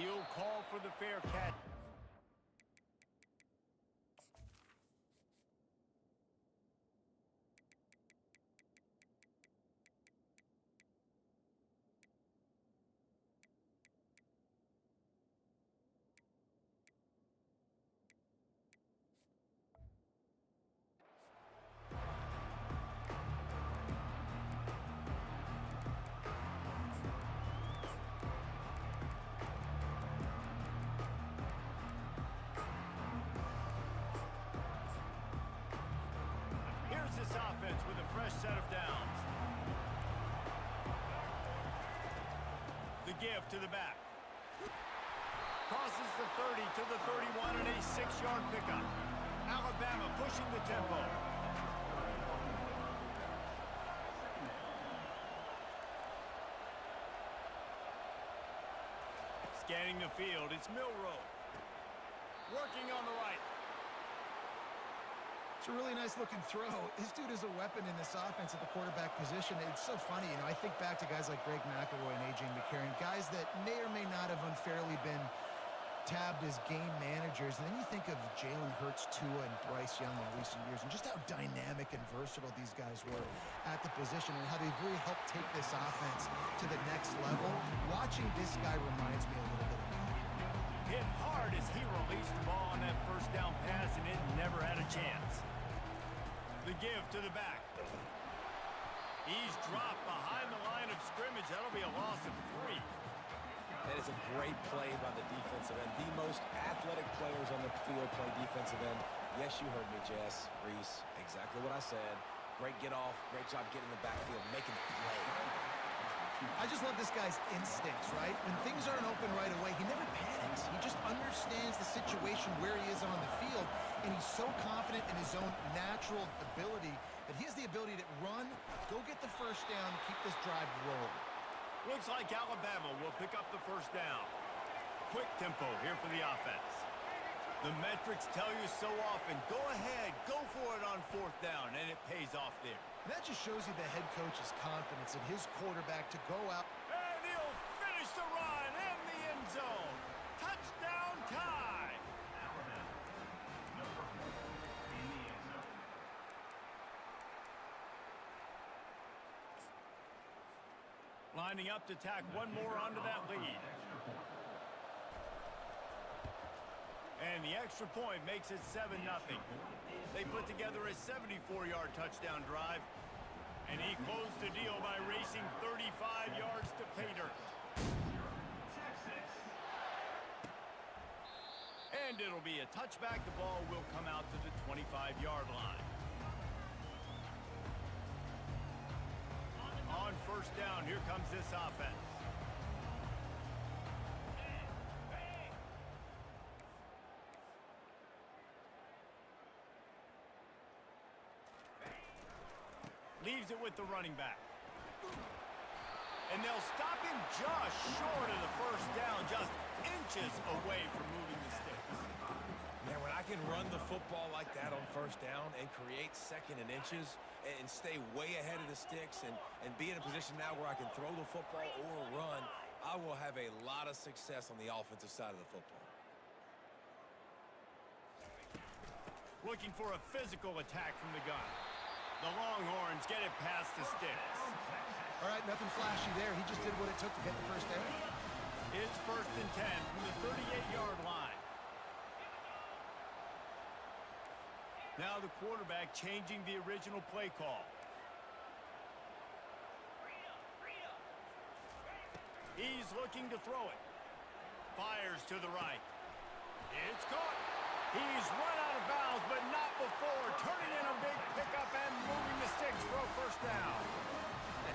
He'll call for the fair catch. This offense with a fresh set of downs. The give to the back. Crosses the 30 to the 31 and a 6-yard pickup. Alabama pushing the tempo. Scanning the field, it's Milroe. Working on the right. It's a really nice looking throw. This dude is a weapon in this offense at the quarterback position. It's so funny, I think back to guys like Greg McElroy and A.J. McCarron, guys that may or may not have unfairly been tabbed as game managers. And then you think of Jalen Hurts, Tua, and Bryce Young in recent years, and just how dynamic and versatile these guys were at the position and how they've really helped take this offense to the next level. Watching this guy reminds me a little bit of that. Hit hard as he released the ball on that first down pass, and it never had a chance. The give to the back. He's dropped behind the line of scrimmage. That'll be a loss of 3. That is a great play by the defensive end. The most athletic players on the field play defensive end. Yes, you heard me, Jess, Reese. Exactly what I said. Great get off. Great job getting the backfield, making the play. I just love this guy's instincts, right? When things aren't open right away, he never panics. He just understands the situation where he is on the field, and he's so confident in his own natural ability that he has the ability to run, go get the first down, keep this drive rolling. Looks like Alabama will pick up the first down. Quick tempo here for the offense. The metrics tell you so often, go ahead, go for it on 4th down, and it pays off there. And that just shows you the head coach's confidence in his quarterback to go out. And he'll finish the run in the end zone. Touchdown tie. Lining up to tack one more onto that lead. And the extra point makes it 7-0. They put together a 74-yard touchdown drive. And he closed the deal by racing 35 yards to pay dirt. And it'll be a touchback. The ball will come out to the 25-yard line. On first down, here comes this offense. Leaves it with the running back. And they'll stop him just short of the first down, just inches away from moving the sticks. Man, when I can run the football like that on first down and create 2nd and inches and stay way ahead of the sticks and be in a position now where I can throw the football or run, I will have a lot of success on the offensive side of the football. Looking for a physical attack from the gun. The Longhorns get it past the sticks. All right, nothing flashy there. He just did what it took to get the first down. It's 1st and 10 from the 38-yard line. Now the quarterback changing the original play call. He's looking to throw it. Fires to the right. It's caught. He's run out of bounds, but not before turning in a big pickup and moving the sticks for a first down.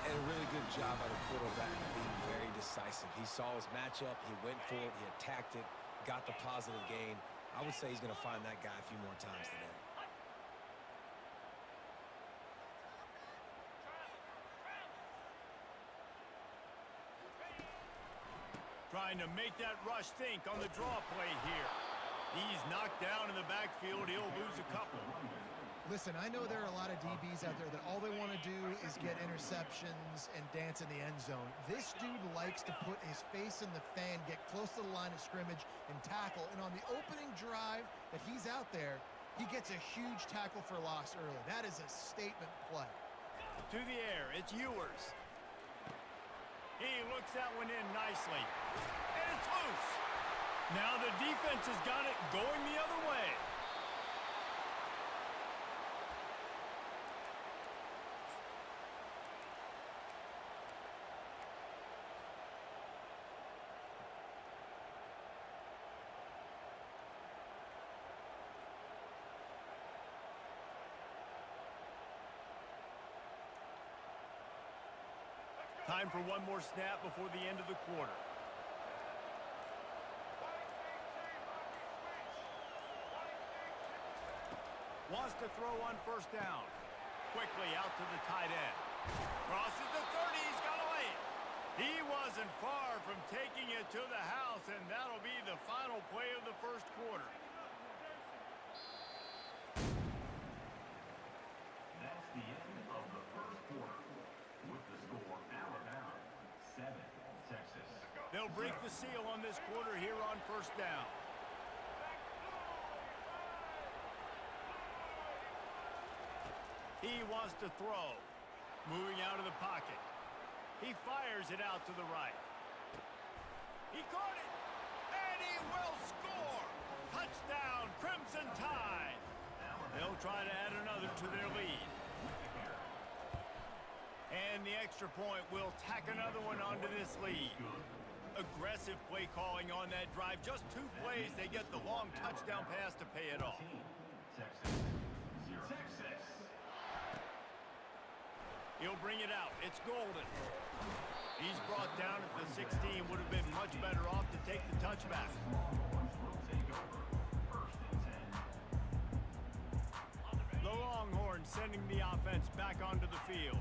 And a really good job by the quarterback being very decisive. He saw his matchup, he went for it, he attacked it, got the positive gain. I would say he's going to find that guy a few more times today. Trying to make that rush think on the draw play here. He's knocked down in the backfield. He'll lose a couple. Listen, I know there are a lot of DBs out there that all they want to do is get interceptions and dance in the end zone. This dude likes to put his face in the fan, get close to the line of scrimmage, and tackle. And on the opening drive that he's out there, he gets a huge tackle for loss early. That is a statement play. To the air, it's Ewers. He looks that one in nicely. And it's loose. Now the defense has got it going the other way. Time for one more snap before the end of the quarter. Wants to throw on first down. Quickly out to the tight end. Crosses the 30. He's got to lay it. He wasn't far from taking it to the house, and that'll be the final play of the first quarter. That's the end of the first quarter. With the score, Alabama 7, Texas. They'll break the seal on this quarter here on first down. He wants to throw. Moving out of the pocket. He fires it out to the right. He caught it. And he will score. Touchdown, Crimson Tide. They'll try to add another to their lead. And the extra point will tack another one onto this lead. Aggressive play calling on that drive. Just 2 plays, they get the long touchdown pass to pay it off. Texas. He'll bring it out. It's Golden. He's brought down at the 16. Would have been much better off to take the touchback. The Longhorns sending the offense back onto the field.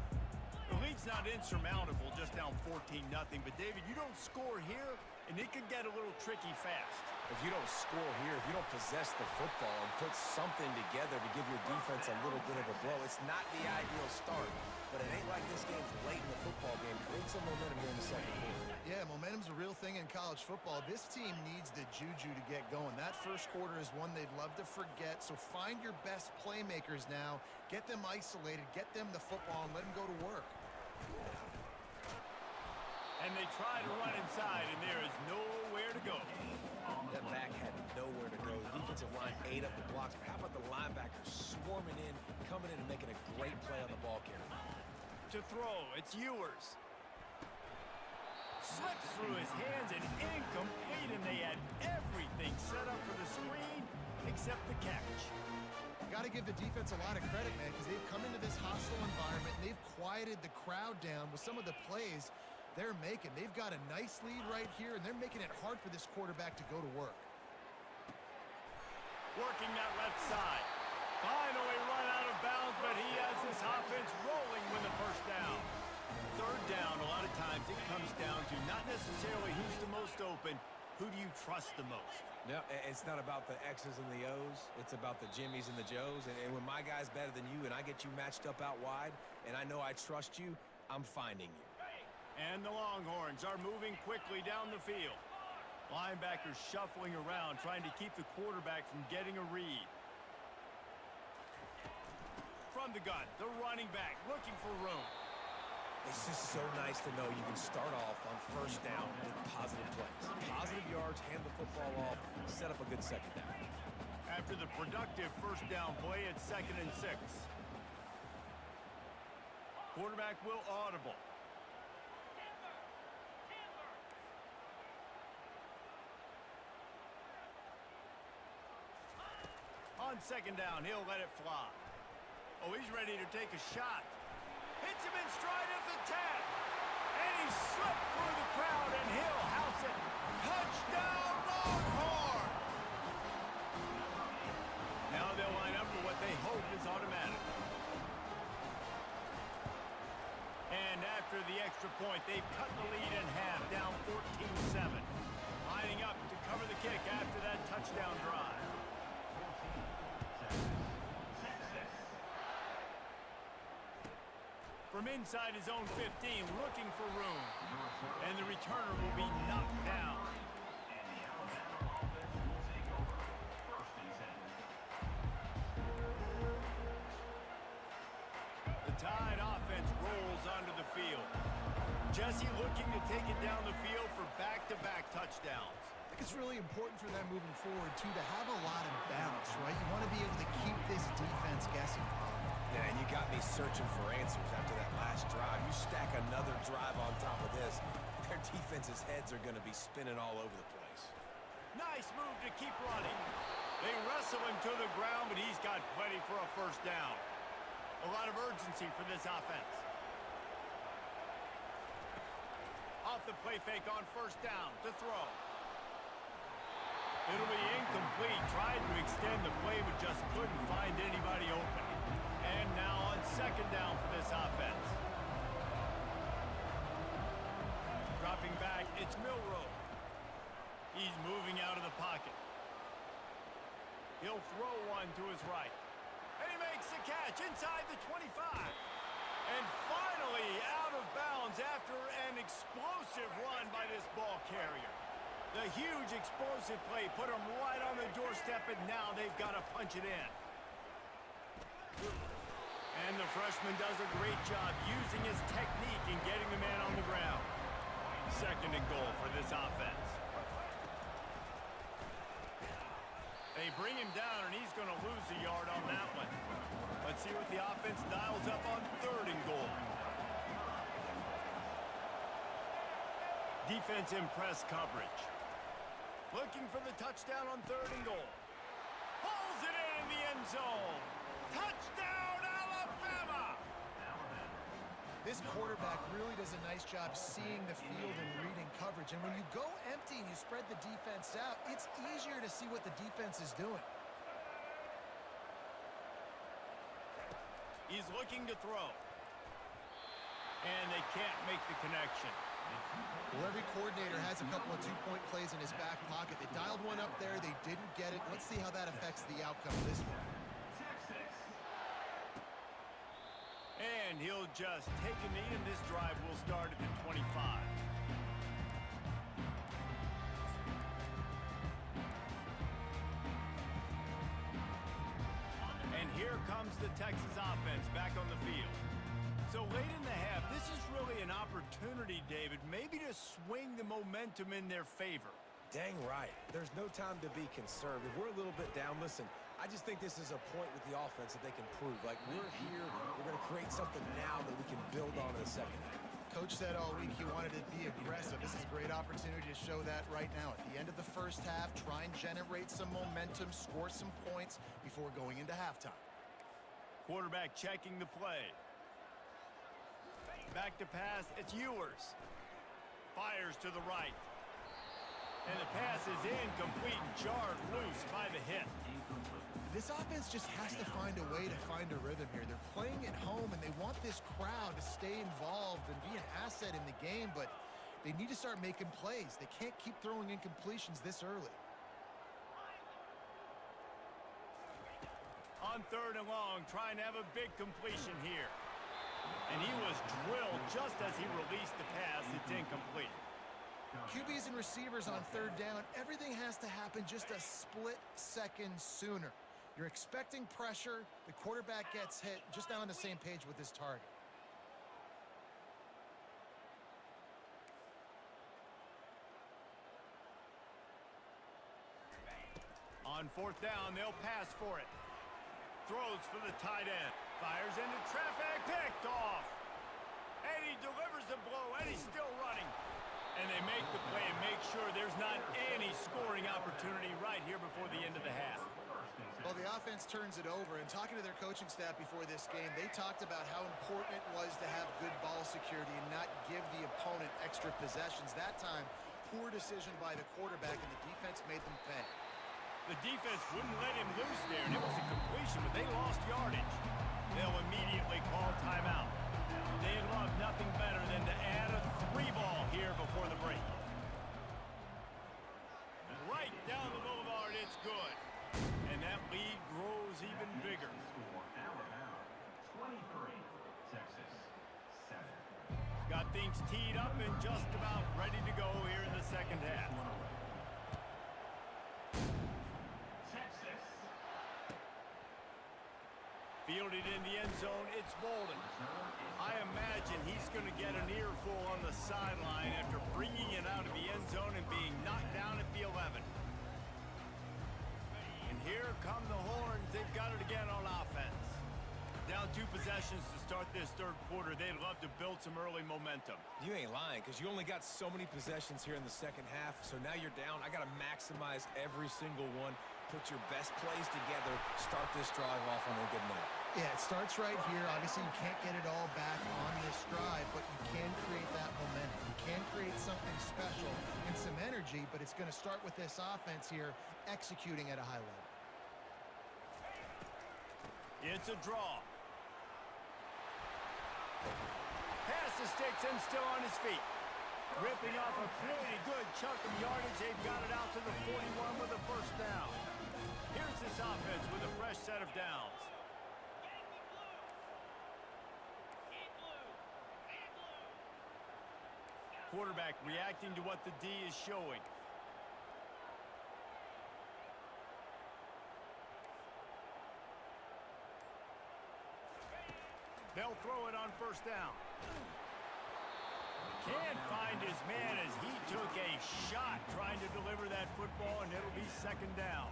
The lead's not insurmountable, just down 14-0. But, David, you don't score here, and it could get a little tricky fast. If you don't score here, if you don't possess the football and put something together to give your defense a little bit of a blow, it's not the ideal start. But it ain't like this game's late in the football game. Create some momentum here in the second quarter. Yeah, momentum's a real thing in college football. This team needs the juju to get going. That first quarter is one they'd love to forget. So find your best playmakers now. Get them isolated. Get them the football and let them go to work. And they try to run inside, and there is nowhere to go. That back had nowhere to go. The defensive line ate up the blocks. But how about the linebackers swarming in, coming in and making a great play on the ball carrier? To throw, it's Ewers. Slips through his hands and incomplete, and they had everything set up for the screen except the catch. Got to give the defense a lot of credit, man, because they've come into this hostile environment and they've quieted the crowd down with some of the plays they're making. They've got a nice lead right here, and they're making it hard for this quarterback to go to work. Working that left side. Finally run out of bounds, but he has this offense rolling with the first down. Third down, a lot of times it comes down to not necessarily who's the most open, who do you trust the most? No, it's not about the X's and the O's. It's about the Jimmies and the Joes. And when my guy's better than you and I get you matched up out wide and I know I trust you, I'm finding you. And the Longhorns are moving quickly down the field. Linebackers shuffling around, trying to keep the quarterback from getting a read. From the gun, the running back looking for room. It's just so nice to know you can start off on first down with positive plays. Positive yards, hand the football off, set up a good second down. After the productive first down play, it's 2nd and 6. Quarterback will audible. On 2nd down, he'll let it fly. Oh, he's ready to take a shot. Hits him in stride at the 10. And he slipped through the crowd, and he'll house it. Touchdown, Longhorn! Now they'll line up for what they hope is automatic. And after the extra point, they've cut the lead in half, down 14-7. Lining up to cover the kick after that touchdown drive. from inside his own 15, looking for room. And the returner will be knocked down. And the Alabama offense will take over. First and 10. The Tide offense rolls onto the field. Jesse looking to take it down the field for back-to-back touchdowns. I think it's really important for them moving forward, too, to have a lot of balance, right? You want to be able to keep this defense guessing. Yeah, and you got me searching for answers after that last drive. You stack another drive on top of this, their defense's heads are going to be spinning all over the place. Nice move to keep running. They wrestle him to the ground, but he's got plenty for a first down. A lot of urgency for this offense. Off the play fake on first down to throw. It'll be incomplete. Tried to extend the play, but just couldn't find anybody open. And now on second down for this offense. Dropping back, it's Milroe. He's moving out of the pocket. He'll throw one to his right. And he makes the catch inside the 25. And finally out of bounds after an explosive run by this ball carrier. The huge explosive play put him right on the doorstep, and now they've got to punch it in. And the freshman does a great job using his technique and getting the man on the ground. Second and goal for this offense. They bring him down, and he's going to lose a yard on that one. Let's see what the offense dials up on third and goal. Defense in press coverage. Looking for the touchdown on third and goal. Pulls it in the end zone. Touchdown, Alabama! This quarterback really does a nice job seeing the field and reading coverage. And when you go empty and you spread the defense out, it's easier to see what the defense is doing. He's looking to throw. And they can't make the connection. Well, every coordinator has a couple of two-point plays in his back pocket. They dialed one up there. They didn't get it. Let's see how that affects the outcome of this one. And he'll just take a knee, and this drive will start at the 25. And here comes the Texas offense back on the field. So late in the half, this is really an opportunity, David, maybe to swing the momentum in their favor. Dang right. There's no time to be concerned. If we're a little bit down, listen, I just think this is a point with the offense that they can prove. Like, we're here, we're going to create something now that we can build on in the second half. Coach said all week he wanted to be aggressive. This is a great opportunity to show that right now. At the end of the first half, try and generate some momentum, score some points before going into halftime. Quarterback checking the play. Back to pass, it's Ewers. Fires to the right. And the pass is incomplete, jarred loose by the hit. This offense just has to find a way to find a rhythm here. They're playing at home, and they want this crowd to stay involved and be an asset in the game, but they need to start making plays. They can't keep throwing incompletions this early. On third and long, trying to have a big completion here. And he was drilled just as he released the pass. It's incomplete. QBs and receivers on third down, everything has to happen just a split second sooner. You're expecting pressure, the quarterback gets hit, just not on the same page with his target. On fourth down, they'll pass for it. Throws for the tight end. Fires into traffic, picked off. And he delivers the blow, and he's still running. And they make the play and make sure there's not any scoring opportunity right here before the end of the half. Well, the offense turns it over, and talking to their coaching staff before this game, they talked about how important it was to have good ball security and not give the opponent extra possessions. That time, poor decision by the quarterback, and the defense made them pay. The defense wouldn't let him loose there, and it was a completion, but they lost yardage. They'll immediately call timeout. They'd love nothing better than to add a 3-ball here before the break. Right down the boulevard, it's good. And that lead grows even bigger. Score Alabama 23, Texas Everything's teed up and just about ready to go here in the second half. Texas. Fielded in the end zone, it's Bolden. I imagine he's going to get an earful on the sideline after bringing it out of the end zone and being knocked down at the 11. And here come the Horns. They've got it again on offense. Down 2 possessions to start this third quarter. They'd love to build some early momentum. You ain't lying, because you only got so many possessions here in the second half, so now you're down. I got to maximize every single one, put your best plays together, start this drive off on a good note. Yeah, it starts right here. Obviously, you can't get it all back on this drive, but you can create that momentum. You can create something special and some energy, but it's going to start with this offense here executing at a high level. It's a draw. Pass the sticks and still on his feet. Ripping off a pretty good chunk of yardage. They've got it out to the 41 with a first down. Here's this offense with a fresh set of downs. Quarterback reacting to what the D is showing. They'll throw it on first down. Can't find his man as he took a shot trying to deliver that football, and it'll be second down.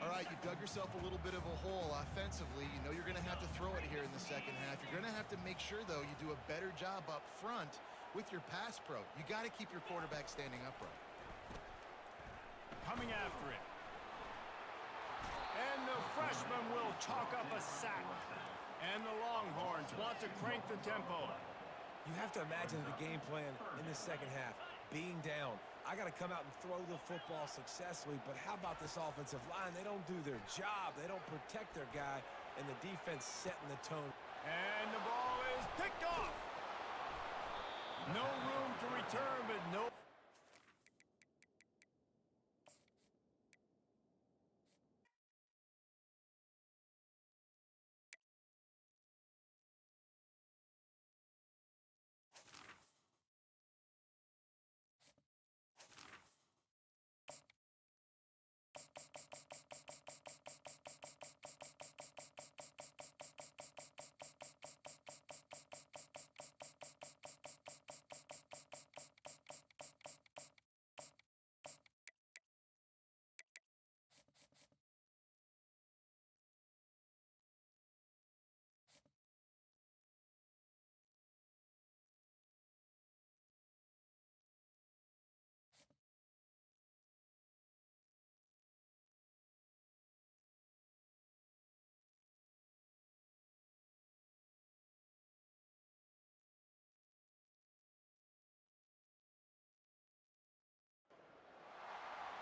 All right, you've dug yourself a little bit of a hole offensively. You know you're going to have to throw it here in the second half. You're going to have to make sure, though, you do a better job up front with your pass pro. You got to keep your quarterback standing upright. Coming after it. And the freshman will chalk up a sack. And the Longhorns want to crank the tempo. You have to imagine the game plan in the second half. Being down, I got to come out and throw the football successfully, but how about this offensive line? They don't do their job. They don't protect their guy, and the defense setting the tone. And the ball is picked off. No room to return, but no.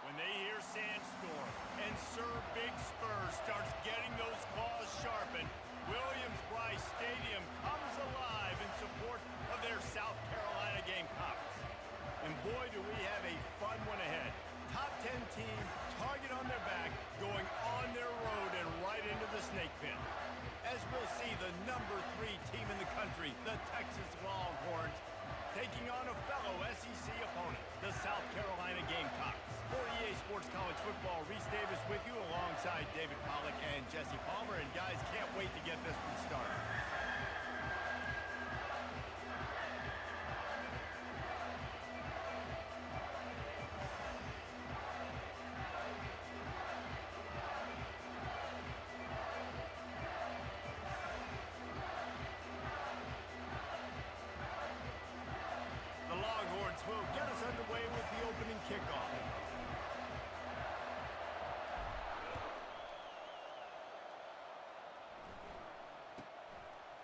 When they hear Sandstorm and Sir Big Spur starts getting those claws sharpened, Williams-Brice Stadium comes alive in support of their South Carolina Gamecocks. And boy, do we have a fun one ahead. Top 10 team, target on their back, going on their road and right into the snake pit. As we'll see, the number 3 team in the country, the Texas Longhorns, taking on a fellow SEC opponent, the South Carolina Gamecocks. For EA Sports College Football, Reese Davis with you alongside David Pollack and Jesse Palmer. And guys, can't wait to get this one started. The Longhorns will get us underway with the opening kickoff.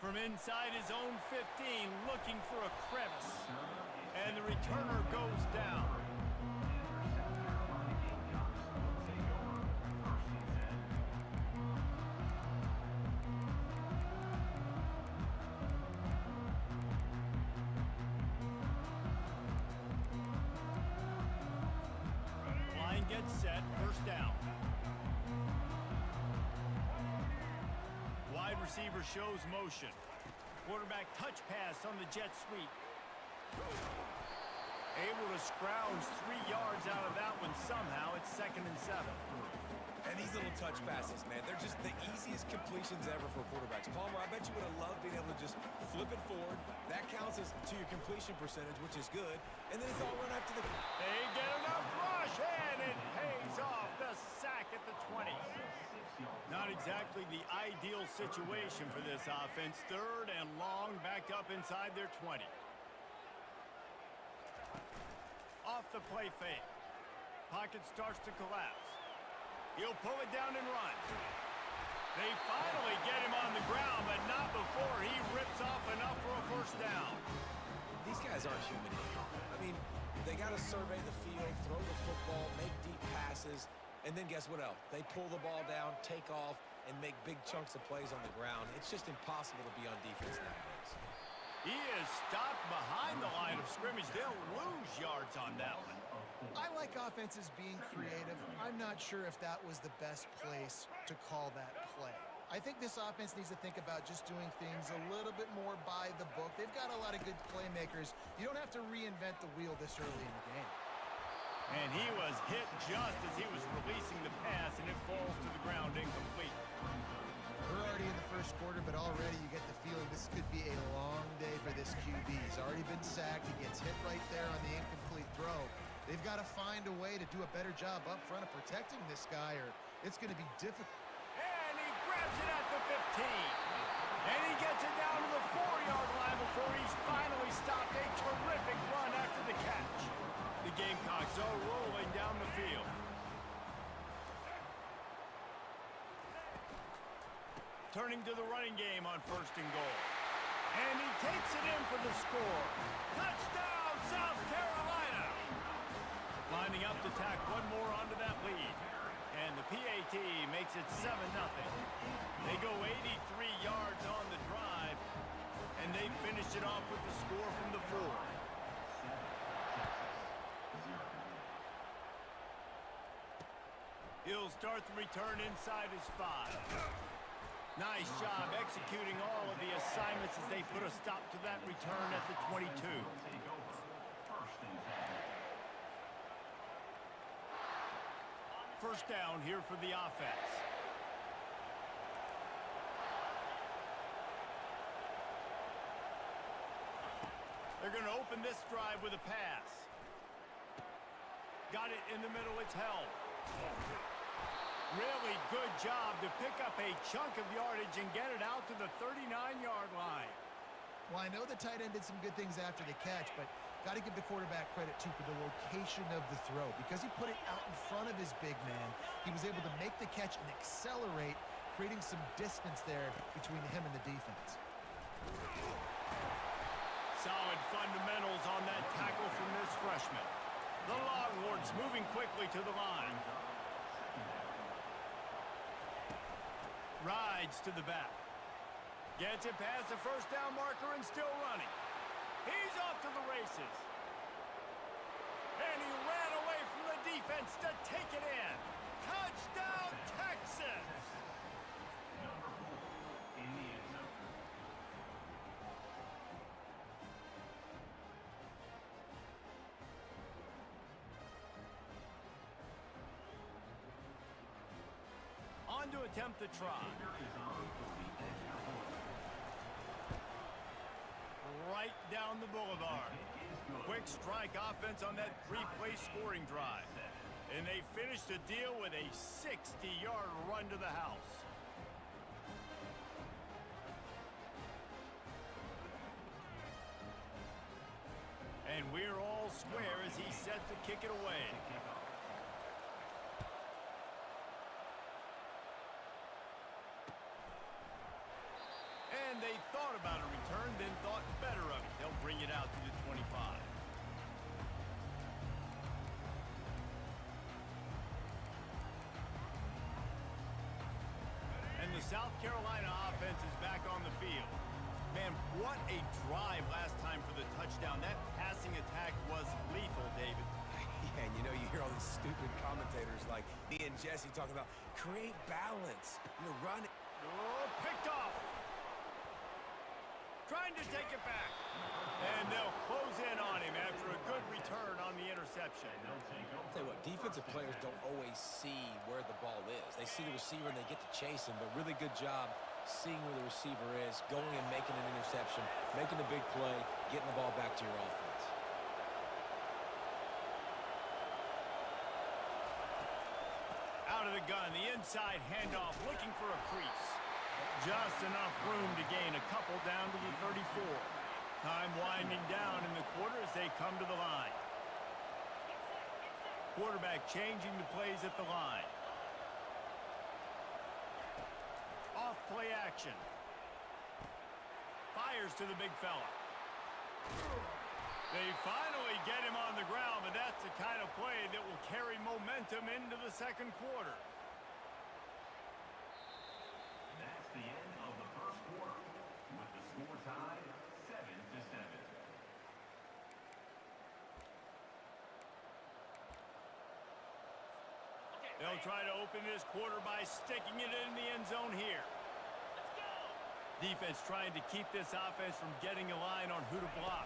From inside his own 15, looking for a crevice. And the returner goes down. Line gets set, first down. Wide receiver shows motion. Quarterback touch pass on the jet sweep. Able to scrounge 3 yards out of that one somehow. It's 2nd and 7. And these little touch passes, man, they're just the easiest completions ever for quarterbacks. Palmer, I bet you would have loved being able to just flip it forward. That counts as to your completion percentage, which is good. And then it's all run after the... They get enough rush, and it pays off. The sack at the 20. Not exactly the ideal situation for this offense. 3rd and long, backed up inside their 20. Off the play fake. Pocket starts to collapse. He'll pull it down and run. They finally get him on the ground, but not before he rips off enough for a 1st down. These guys aren't human anymore. I mean, they got to survey the field, throw the football, make deep passes, and then guess what else? They pull the ball down, take off, and make big chunks of plays on the ground. It's just impossible to be on defense nowadays. He is stopped behind the line of scrimmage. They'll lose yards on that one. I like offenses being creative. I'm not sure if that was the best place to call that play. I think this offense needs to think about just doing things a little bit more by the book. They've got a lot of good playmakers. You don't have to reinvent the wheel this early in the game. And he was hit just as he was releasing the pass, and it falls to the ground incomplete. We're already in the 1st quarter, but already you get the feeling this could be a long day for this QB. He's already been sacked. He gets hit right there on the incomplete throw. They've got to find a way to do a better job up front of protecting this guy, or it's going to be difficult. And he grabs it at the 15. And he gets it down to the 4-yard line before he's finally stopped. A terrific run after the catch. The Gamecocks are rolling down the field. Turning to the running game on 1st and goal. And he takes it in for the score. Touchdown, South Carolina! Lining up to tack one more onto that lead. And the PAT makes it 7-0. They go 83 yards on the drive, and they finish it off with the score from the 4. He'll start the return inside his 5. Nice job executing all of the assignments as they put a stop to that return at the 22. First down here for the offense. They're going to open this drive with a pass. Got it in the middle, it's held. Really good job to pick up a chunk of yardage and get it out to the 39-yard line. Well, I know the tight end did some good things after the catch, but got to give the quarterback credit, too, for the location of the throw. Because he put it out in front of his big man, he was able to make the catch and accelerate, creating some distance there between him and the defense. Solid fundamentals on that tackle from this freshman. The Longhorns moving quickly to the line. Rides to the back. Gets it past the 1st down marker and still running. He's off to the races. And he ran away from the defense to take it in. Touchdown, Texas! Number 4 in the end zone. On to attempt the try. Right down the boulevard. Quick strike offense on that 3-play scoring drive. And they finish the deal with a 60-yard run to the house. And we're all square as he's set to kick it away. And they thought about a return, then thought better of it. They'll bring it out to the 25. And the South Carolina offense is back on the field. Man, what a drive last time for the touchdown. That passing attack was lethal, David. Yeah, and you know, you hear all these stupid commentators like me and Jesse talking about create balance. You know, run. Oh, picked off. trying to take it back. And they'll close in on him after a good return on the interception. I'll tell you what, defensive players don't always see where the ball is. They see the receiver and they get to chase him, but really good job seeing where the receiver is, going and making an interception, making a big play, getting the ball back to your offense. Out of the gun, the inside handoff, looking for a crease. Just enough room to gain a couple down to the 34. Time winding down in the quarter as they come to the line. Quarterback changing the plays at the line. Off play action. Fires to the big fella. They finally get him on the ground, but that's the kind of play that will carry momentum into the second quarter. That's the end of the first quarter, with the score tied 7-7. They'll try to open this quarter by sticking it in the end zone here. Defense trying to keep this offense from getting a line on who to block.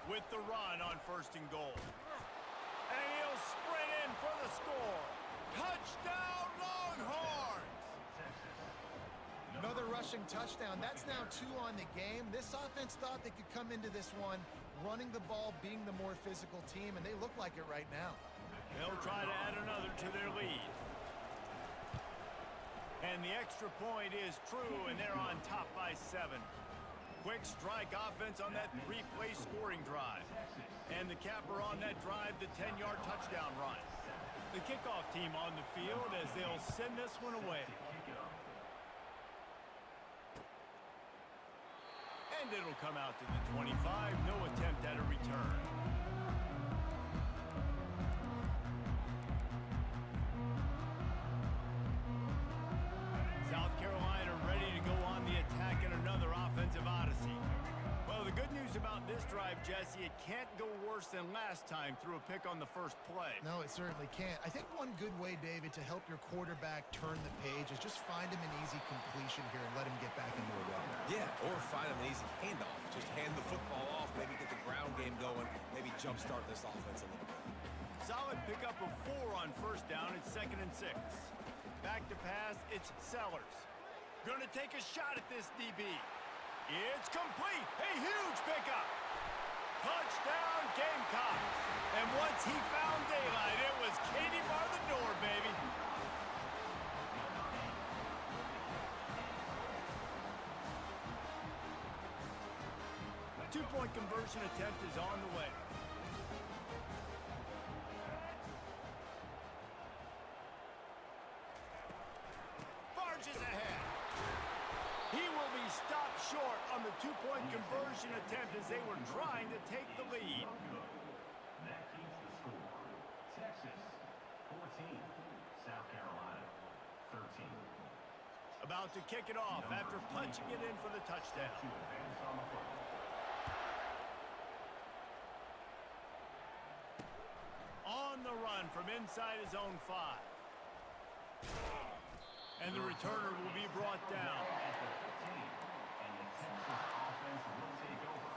With the run on 1st and goal. And he'll sprint in for the score. Touchdown, Longhorns! Another rushing touchdown. That's now 2 on the game. This offense thought they could come into this one running the ball, being the more physical team, and they look like it right now. They'll try to add another to their lead. And the extra point is true, and they're on top by 7. Quick strike offense on that 3-play scoring drive. And the capper on that drive, the 10-yard touchdown run. The kickoff team on the field as they'll send this one away. And it'll come out to the 25. No attempt at a return. South Carolina ready to go on the attack in another offensive odyssey. Well, the good news about this drive, Jesse, it can't go worse than last time through a pick on the first play. No, it certainly can't. I think one good way, David, to help your quarterback turn the page is just find him an easy completion here and let him get back into a run. Yeah, or find him an easy handoff. Just hand the football off, maybe get the ground game going, maybe jumpstart this offense a little bit. Solid pickup of 4 on 1st down. It's 2nd and 6. Back to pass, it's Sellers. Gonna take a shot at this DB. It's complete. A huge pickup. Touchdown, Gamecocks. And once he found daylight, it was Katie bar the door, baby. Two-point conversion attempt is on the way. Barges ahead. He will be stopped short on the 2-point conversion attempt as they were trying to take the lead. That keeps the score. Texas 14, South Carolina 13. About to kick it off after punching it in for the touchdown. To advance on the football. On the run from inside his own 5. And the returner will be brought down. At the 15, and the Texas offense will take over.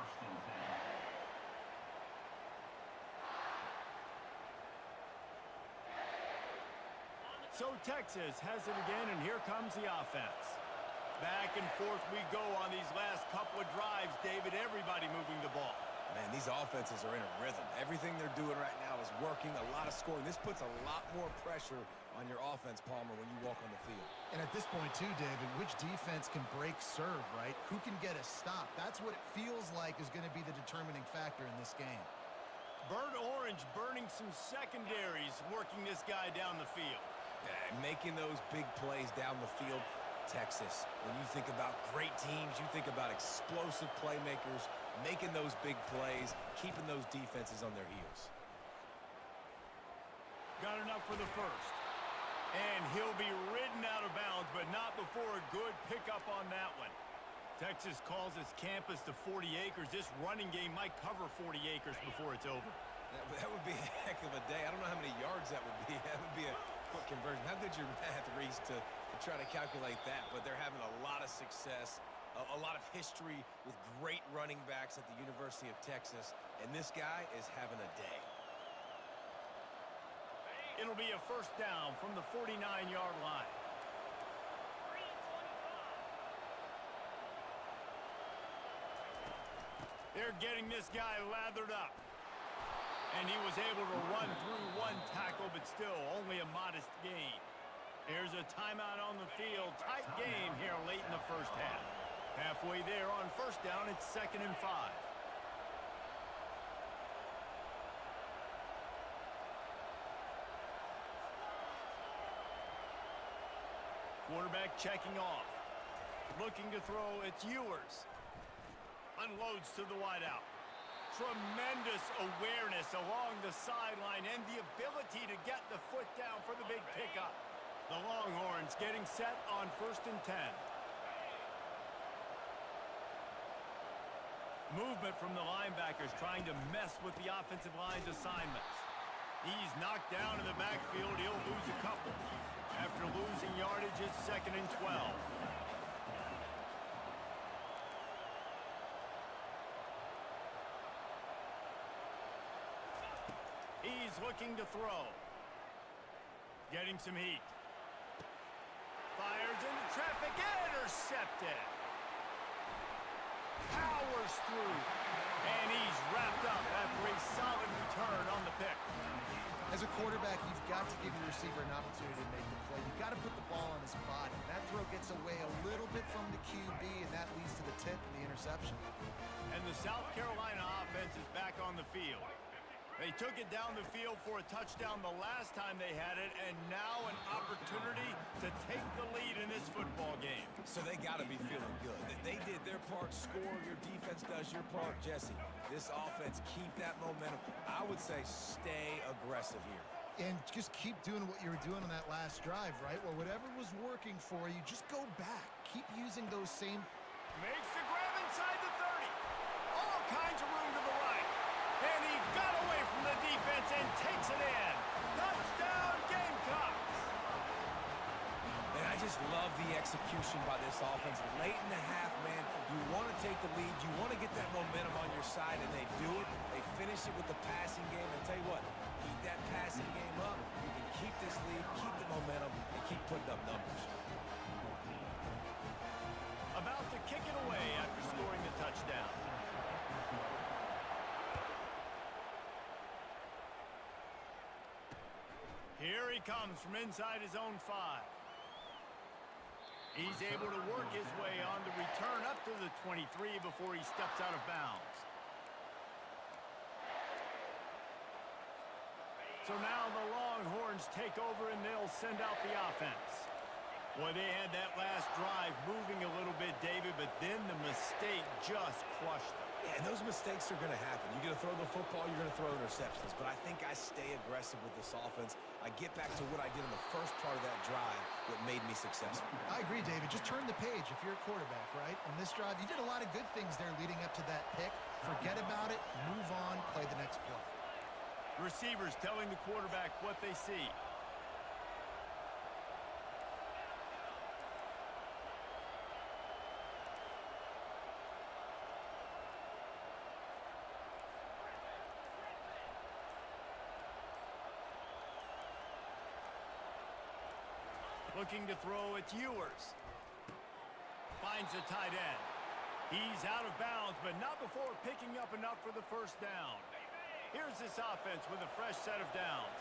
1st and 10. So Texas has it again, and here comes the offense. Back and forth we go on these last couple of drives, David. Everybody moving the ball. Man, these offenses are in a rhythm. Everything they're doing right now is working, a lot of scoring. This puts a lot more pressure on your offense, Palmer, when you walk on the field. And at this point, too, David, which defense can break serve, right? Who can get a stop? That's what it feels like is going to be the determining factor in this game. Burnt Orange burning some secondaries, working this guy down the field. Yeah, making those big plays down the field. Texas, when you think about great teams, you think about explosive playmakers, making those big plays, keeping those defenses on their heels. Got enough for the first. And he'll be ridden out of bounds, but not before a good pickup on that one. Texas calls its campus to 40 acres. This running game might cover 40 acres before it's over. That would be a heck of a day. I don't know how many yards that would be. That would be a quick conversion. How good's your math, Reese, to try to calculate that? But they're having a lot of success A lot of history with great running backs at the University of Texas, and this guy is having a day. It'll be a first down from the 49-yard line. They're getting this guy lathered up. And he was able to run through one tackle, but still only a modest gain. Here's a timeout on the field. Tight game here late in the first half. Halfway there on first down, it's 2nd and 5. Quarterback checking off. Looking to throw, it's Ewers. Unloads to the wideout. Tremendous awareness along the sideline and the ability to get the foot down for the big pickup. The Longhorns getting set on 1st and 10. Movement from the linebackers trying to mess with the offensive line's assignments. He's knocked down in the backfield. He'll lose a couple. After losing yardage, it's 2nd and 12. He's looking to throw. Getting some heat. Fires into traffic. Intercepted. Powers through. And he's wrapped up after a solid return on the pick. As a quarterback, you've got to give your receiver an opportunity to make the play. You've got to put the ball on his body. That throw gets away a little bit from the QB, and that leads to the tip and the interception. And the South Carolina offense is back on the field. They took it down the field for a touchdown the last time they had it, and now an opportunity to take the lead in this football game. So they got to be feeling good. They did their part, score, your defense does your part. Jesse, this offense, keep that momentum. I would say stay aggressive here. And just keep doing what you were doing on that last drive, right? Well, whatever was working for you, just go back. Keep using those same... Makes the grab inside the 30. All kinds of room to the right. And he got away from the defense and takes it in. Touchdown, Gamecocks! And I just love the execution by this offense. Late in the half, man, you want to take the lead. You want to get that momentum on your side, and they do it. They finish it with the passing game. And tell you what, keep that passing game up. You can keep this lead, keep the momentum, and keep putting up numbers. About to kick it away after scoring the touchdown. Here he comes from inside his own 5. He's able to work his way on the return up to the 23 before he steps out of bounds. So now the Longhorns take over and they'll send out the offense. Boy, they had that last drive moving a little bit, David, but then the mistake just crushed them. Yeah, and those mistakes are going to happen. You're going to throw the football, you're going to throw interceptions. But I think I stay aggressive with this offense. I get back to what I did in the first part of that drive that made me successful. I agree, David. Just turn the page if you're a quarterback, right? On this drive, you did a lot of good things there leading up to that pick. Forget about it, move on, play the next play. Receivers telling the quarterback what they see. Looking to throw, it's Ewers. Finds a tight end. He's out of bounds, but not before picking up enough for the first down. Here's this offense with a fresh set of downs.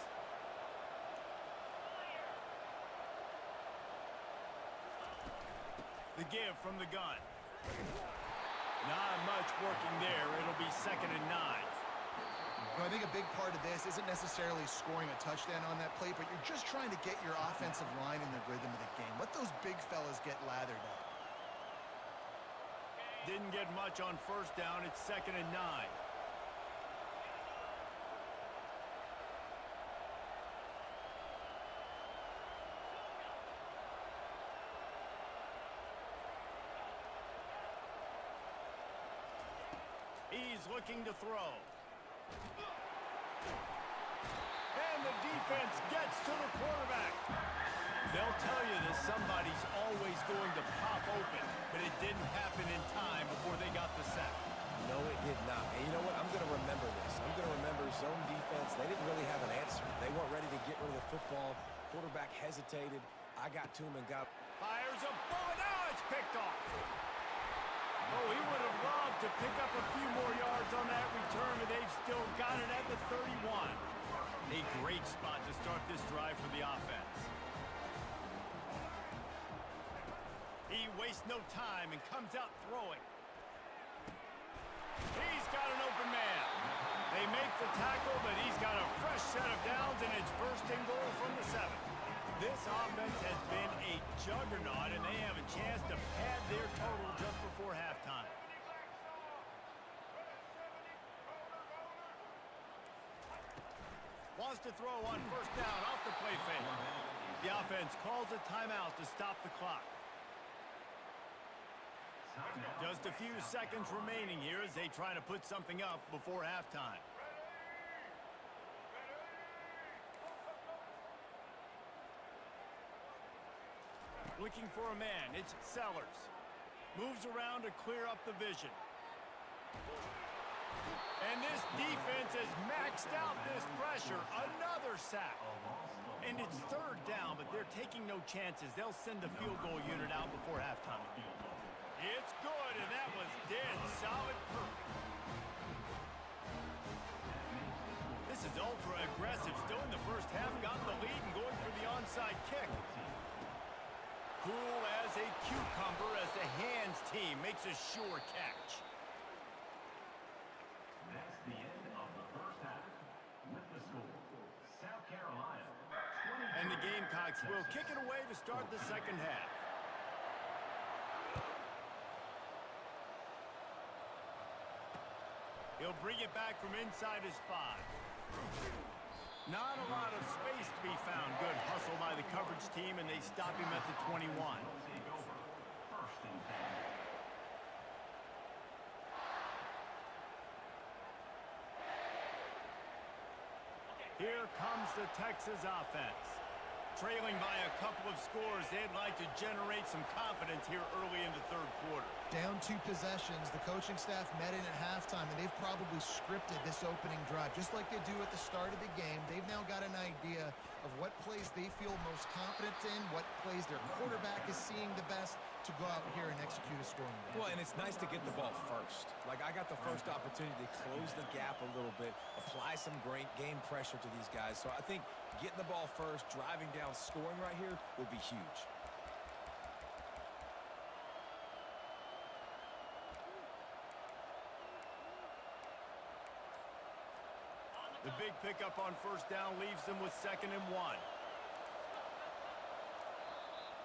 The give from the gun. Not much working there. It'll be 2nd and 9. I think a big part of this isn't necessarily scoring a touchdown on that play, but you're just trying to get your offensive line in the rhythm of the game. Let those big fellas get lathered up. Didn't get much on first down. It's 2nd and 9. He's looking to throw. And the defense gets to the quarterback. They'll tell you that somebody's always going to pop open, but it didn't happen in time before they got the sack. No, it did not. And you know what? I'm going to remember this. I'm going to remember zone defense. They didn't really have an answer. They weren't ready to get rid of the football. Quarterback hesitated. I got to him and got... Fires a bullet. Now it's picked off. Oh, he would have loved to pick up a few more yards on that return, but they've still got it at the 31. A great spot to start this drive for the offense. He wastes no time and comes out throwing. He's got an open man. They make the tackle, but he's got a fresh set of downs, and it's first and goal from the 7. This offense has been a juggernaut, and they have a chance to pad their total just before halftime. Wants to throw on first down off the play fake. The offense calls a timeout to stop the clock. Just a few seconds remaining here as they try to put something up before halftime. Looking for a man, it's Sellers. Moves around to clear up the vision. And this defense has maxed out this pressure. Another sack. And it's third down, but they're taking no chances. They'll send the field goal unit out before halftime. It's good, and that was dead solid perfect. This is ultra aggressive. Still in the first half, got the lead and going for the onside kick. Cool as a cucumber as the hands team makes a sure catch. That's the end of the first half. With the score, South Carolina 20. And the Gamecocks will kick it away to start the second half. He'll bring it back from inside his 5. Not a lot of space to be found. Good hustle by the coverage team, and they stop him at the 21. Take over. First and 10. Here comes the Texas offense. Trailing by a couple of scores, they'd like to generate some confidence here early in the third quarter. Down 2 possessions, the coaching staff met in at halftime, and they've probably scripted this opening drive. Just like they do at the start of the game, they've now got an idea of what plays they feel most confident in, what plays their quarterback is seeing the best to go out here and execute a scoring. Well, and it's nice to get the ball first. Like, I got the first opportunity to close the gap a little bit, apply some great game pressure to these guys. So I think getting the ball first, driving down, scoring right here will be huge. The big pickup on first down leaves them with 2nd and 1.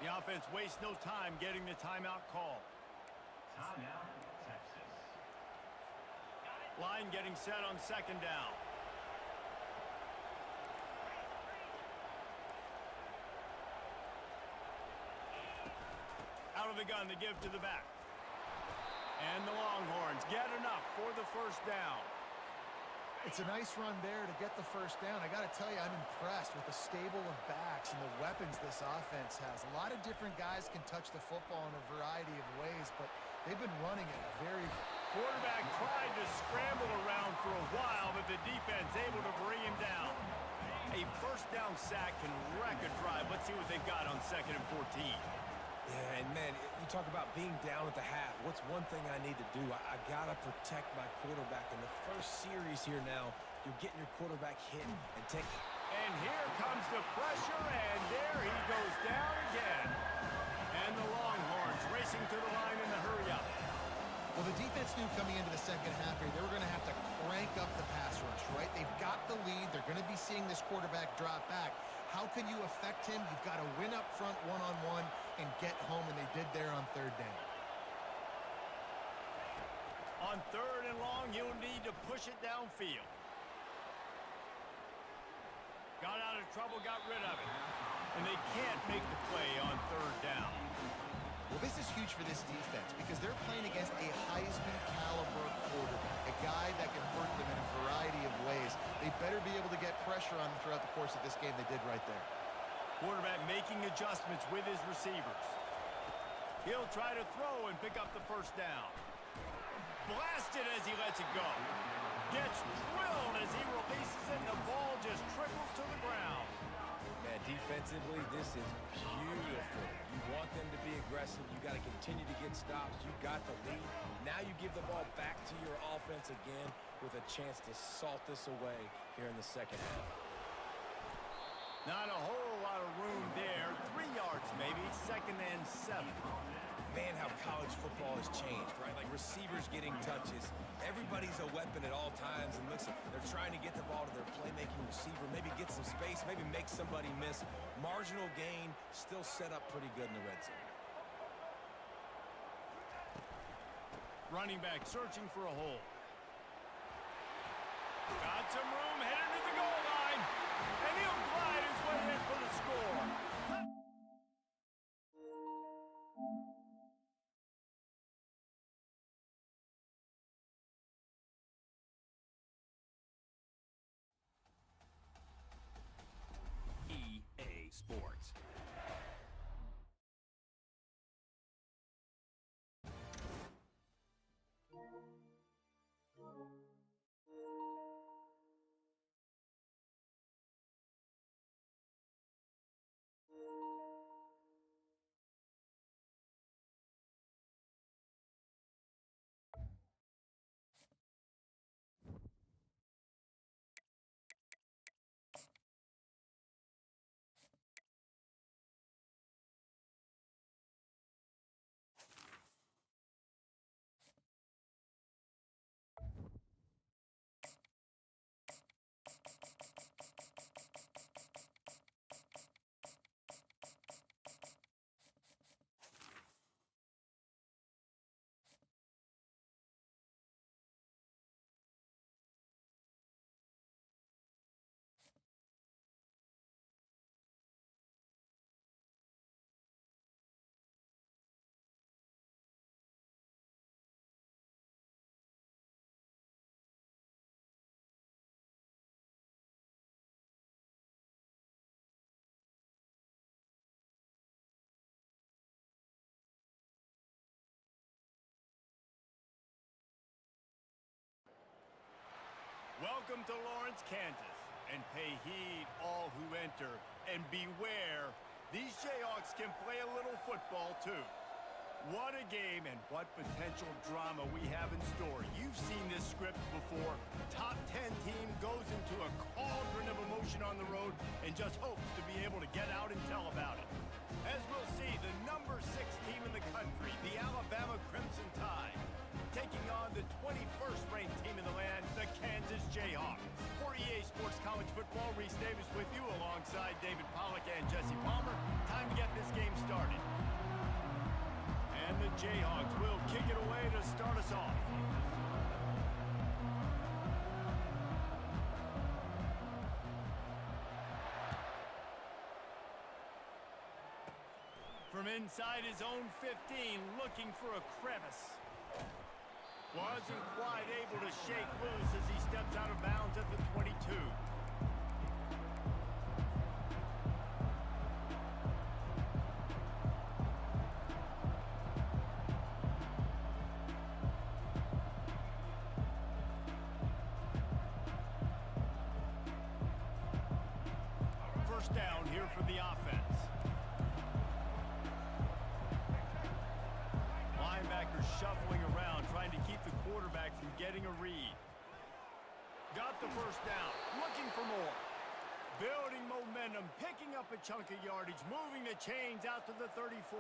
The offense wastes no time getting the timeout call. Timeout, Texas. Line getting set on 2nd down. Out of the gun to give to the back. And the Longhorns get enough for the first down. It's a nice run there to get the first down. I got to tell you, I'm impressed with the stable of backs and the weapons this offense has. A lot of different guys can touch the football in a variety of ways, but they've been running it very... Quarterback tried to scramble around for a while, but the defense able to bring him down. A first down sack can wreck a drive. Let's see what they've got on 2nd and 14. Yeah, and man, you talk about being down at the half. What's one thing I need to do? I got to protect my quarterback. In the first series here now, you're getting your quarterback hit and take... And here comes the pressure, and there he goes down again. And the Longhorns racing to the line in the hurry-up. Well, the defense knew coming into the second half here, they were going to have to crank up the pass rush, right? They've got the lead. They're going to be seeing this quarterback drop back. How can you affect him? You've got to win up front one-on-one and get home, and they did there on 3rd down. On 3rd and long, you'll need to push it downfield. Got out of trouble, got rid of it. And they can't make the play on 3rd down. Well, this is huge for this defense because they're playing against a Heisman-caliber quarterback, a guy that can hurt them in a variety of ways. They better be able to get pressure on them throughout the course of this game. They did right there. Quarterback making adjustments with his receivers. He'll try to throw and pick up the first down. Blasted as he lets it go. Gets drilled as he releases it, and the ball just trickles to the ground. Man, defensively, this is beautiful. You want them to be aggressive. You got to continue to get stops. You got the lead. Now you give the ball back to your offense again with a chance to salt this away here in the second half. Not a whole lot of room there. 3 yards maybe, 2nd and 7. Man, how college football has changed, right? Like receivers getting touches. Everybody's a weapon at all times. And listen, they're trying to get the ball to their playmaking receiver, maybe get some space, maybe make somebody miss. Marginal gain, still set up pretty good in the red zone. Running back searching for a hole. Got some room, headed to the goal line. And he'll glide his way in for the score. EA Sports. Welcome to Lawrence, Kansas, and pay heed all who enter, and beware, these Jayhawks can play a little football too. What a game and what potential drama we have in store. You've seen this script before. Top 10 team goes into a cauldron of emotion on the road and just hopes to be able to get out and tell about it. As we'll see, the number 6 team in the country, the Alabama Crimson Tide, taking on the 21st ranked team in the land, the Kansas Jayhawks. For EA Sports College Football, Reese Davis with you alongside David Pollack and Jesse Palmer. Time to get this game started. And the Jayhawks will kick it away to start us off. From inside his own 15, looking for a crevice. Wasn't quite able to shake loose as he steps out of bounds at the 22. First down here for the offense. Linebackers shuffling around, trying to keep the quarterback from getting a read. Got the first down, looking for more. Building momentum, picking up a chunk of yardage, moving the chains out to the 34.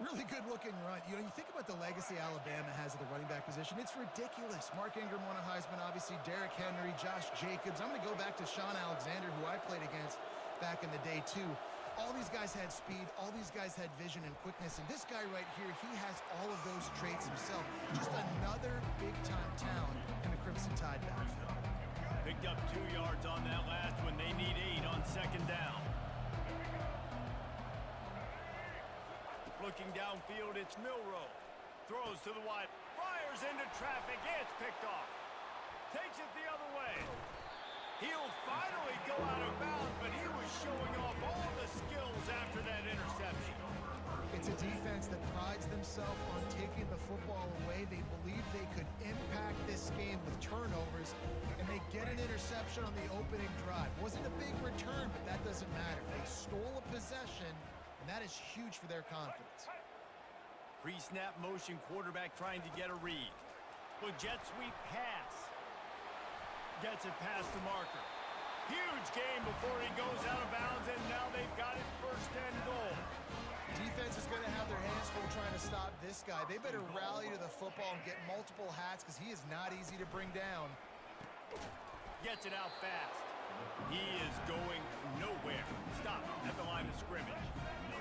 Really good looking run. You know, you think about the legacy Alabama has at the running back position. It's ridiculous. Mark Ingram won a Heisman, obviously. Derrick Henry, Josh Jacobs. I'm going to go back to Sean Alexander, who I played against back in the day, too. All these guys had speed. All these guys had vision and quickness. And this guy right here, he has all of those traits himself. Just another big-time talent in the Crimson Tide backfield. Picked up 2 yards on that last one. They need 8 on second down. Looking downfield, it's Milroe. Throws to the wide. Fires into traffic. It's picked off. Takes it the other way. He'll finally go out of bounds, but he was showing off all the skills after that interception. It's a defense that prides themselves on taking the football away. They believe they could impact this game with turnovers, and they get an interception on the opening drive. Wasn't a big return, but that doesn't matter. They stole a possession, and that is huge for their confidence. Pre-snap motion, quarterback trying to get a read. Well, jet sweep pass. Gets it past the marker. Huge game before he goes out of bounds, and now they've got it first and goal. Defense is going to have their hands full trying to stop this guy. They better rally to the football and get multiple hats because he is not easy to bring down. Gets it out fast. He is going nowhere. Stop at the line of scrimmage.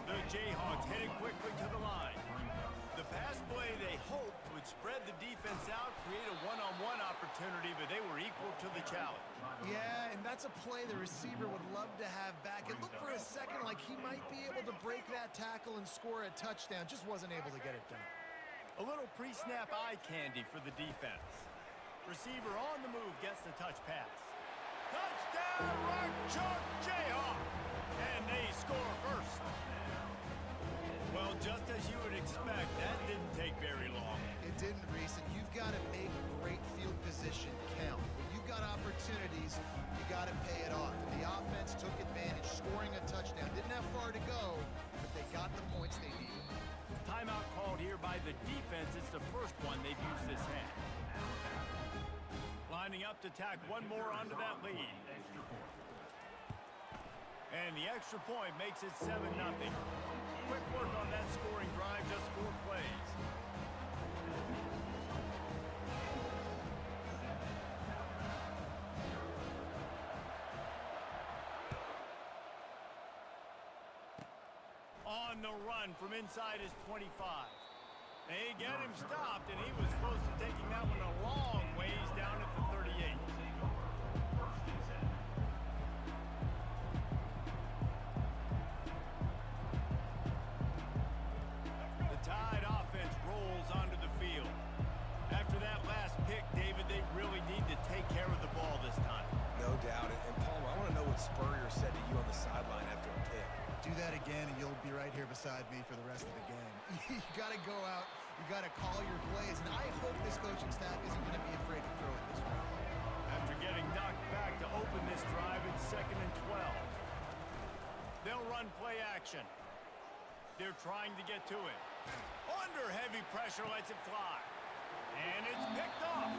The Jayhawks headed quickly to the line. The pass play they hoped would spread the defense out, create a one-on-one opportunity, but they were equal to the challenge. Yeah, and that's a play the receiver would love to have back. It looked for a second like he might be able to break that tackle and score a touchdown. Just wasn't able to get it done. A little pre-snap eye candy for the defense. Receiver on the move gets the touch pass. Touchdown, Rock Chalk Jayhawk! And they score first. Well, just as you would expect, that didn't take very long. It didn't, Reese, and you've got to make great field position count. When you've got opportunities, you got to pay it off. And the offense took advantage, scoring a touchdown. Didn't have far to go, but they got the points they needed. Timeout called here by the defense. It's the first one they've used this half. Lining up to tack one more onto that lead. And the extra point makes it 7-0. Quick work on that scoring drive, just 4 plays. On the run from inside his 25. They get him stopped, and he was close to taking that one a long ways down at the 38. The Tide offense rolls onto the field. After that last pick, David, they really need to take care of the ball this time. No doubt. And Palmer, I want to know what Spurrier said to you on the sideline after a pick. Do that again, and you'll be right here beside me for the rest of the game. You got to go out. You got to call your plays, and I hope this coaching staff isn't going to be afraid to throw it this way. After getting knocked back to open this drive, it's 2nd and 12. They'll run play action. They're trying to get to it. Under heavy pressure, lets it fly. And it's picked off.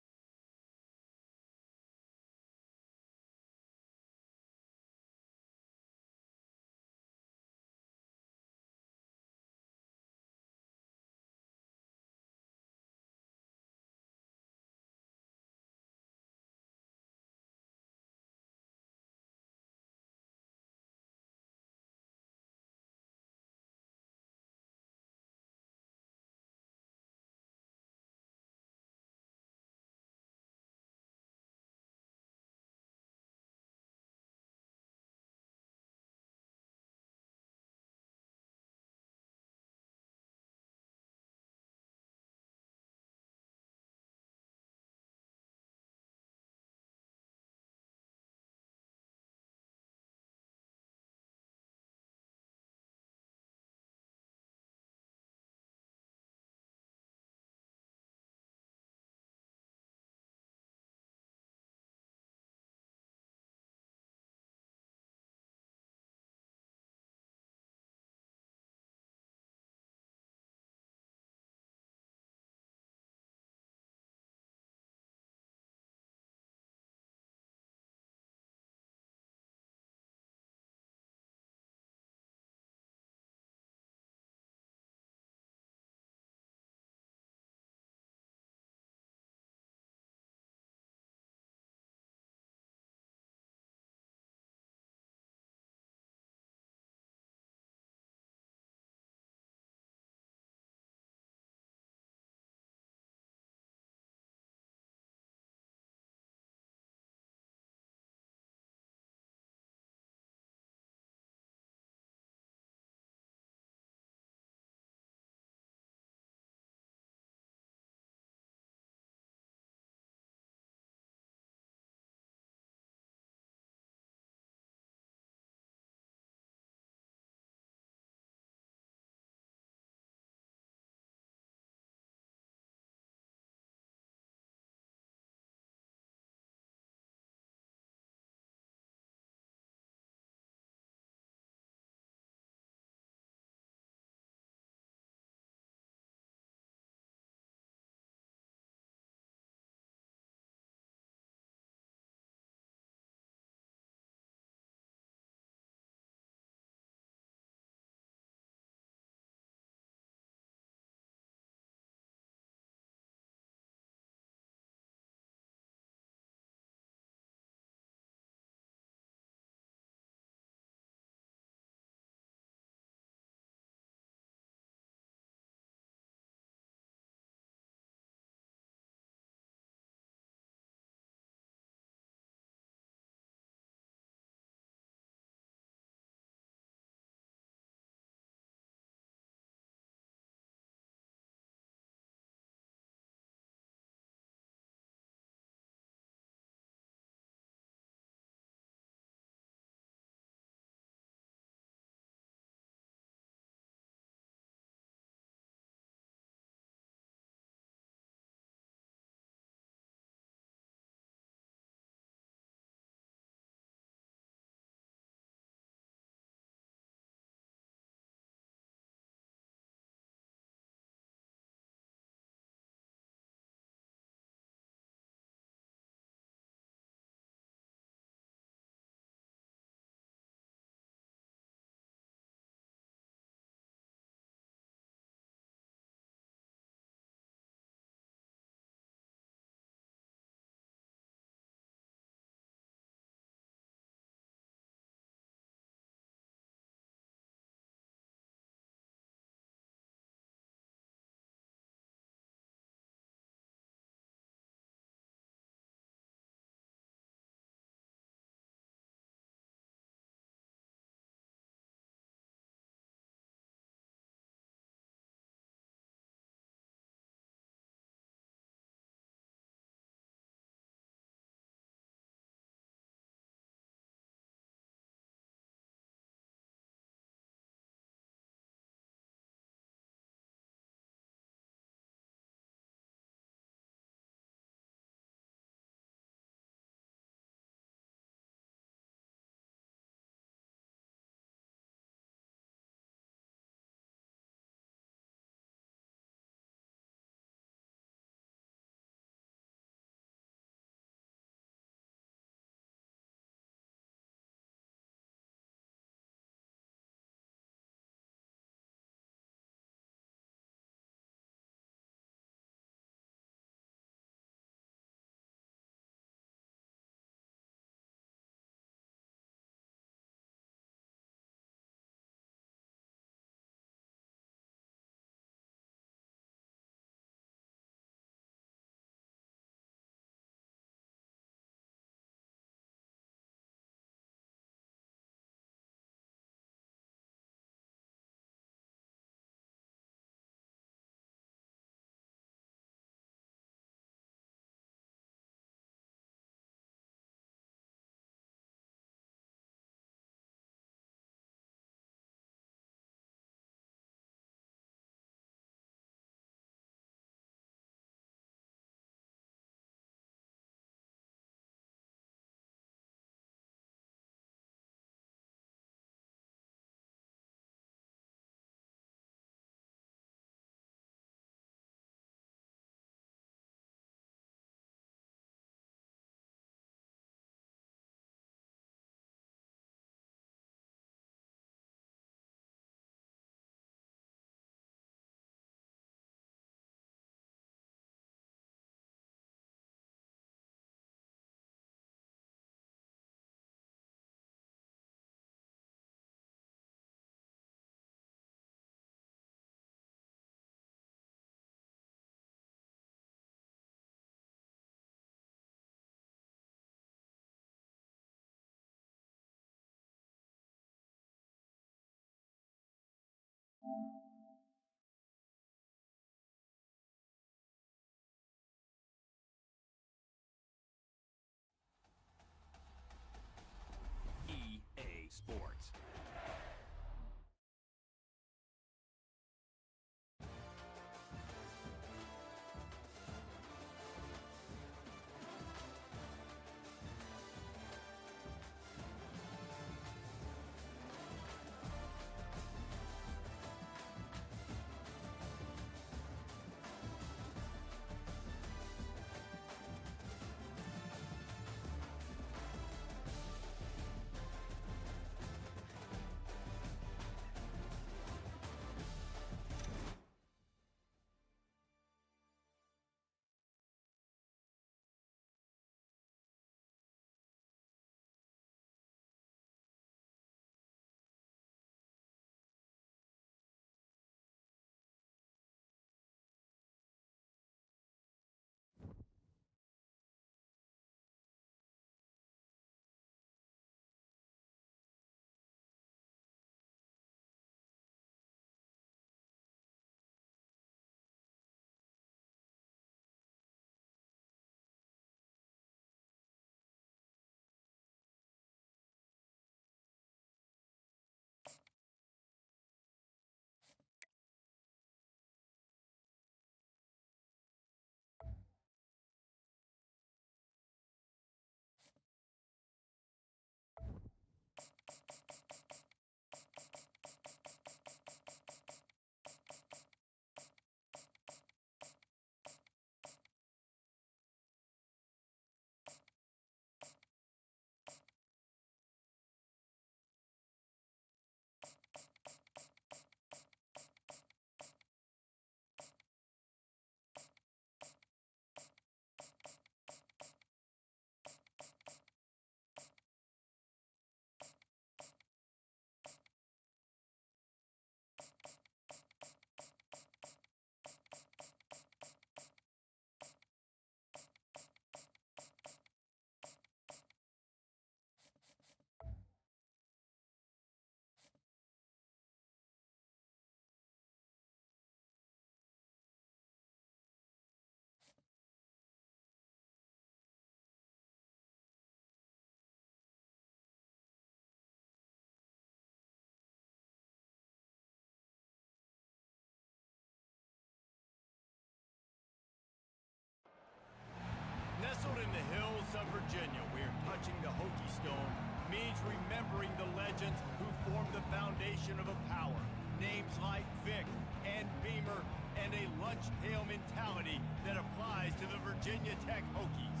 Virginia, where touching the Hokie Stone means remembering the legends who formed the foundation of a power. Names like Vic and Beamer, and a lunch pail mentality that applies to the Virginia Tech Hokies.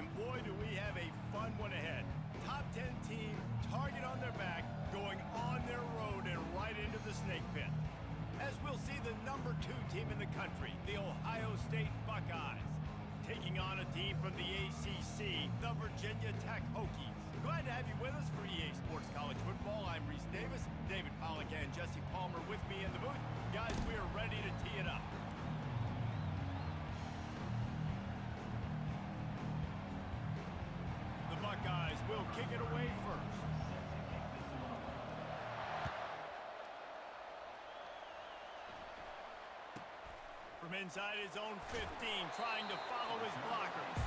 And boy, do we have a fun one ahead. Top 10 team, target on their back, going on their road and right into the snake pit. As we'll see the number 2 team in the country, the Ohio State Buckeyes, taking on a team from the ACC, the Virginia Tech Hokies. Glad to have you with us for EA Sports College Football. I'm Reese Davis, David Pollack and Jesse Palmer with me in the booth. Guys, we are ready to tee it up. The Buckeyes will kick it away first. From inside his own 15, trying to follow his blockers.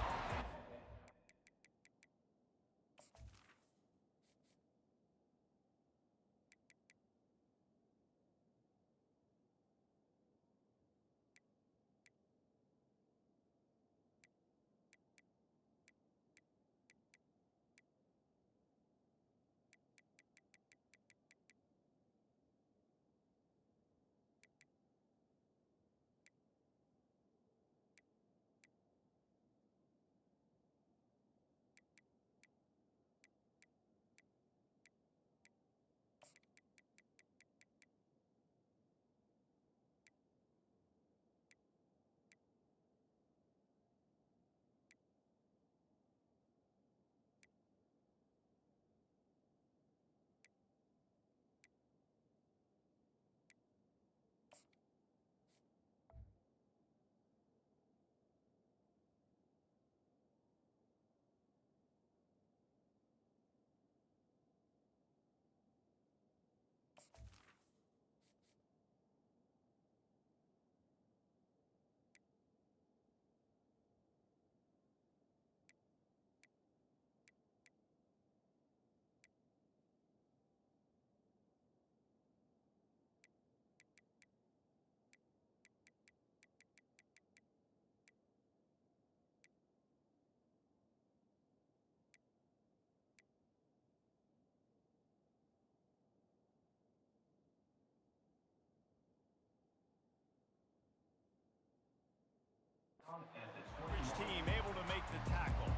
Each team able to make the tackle.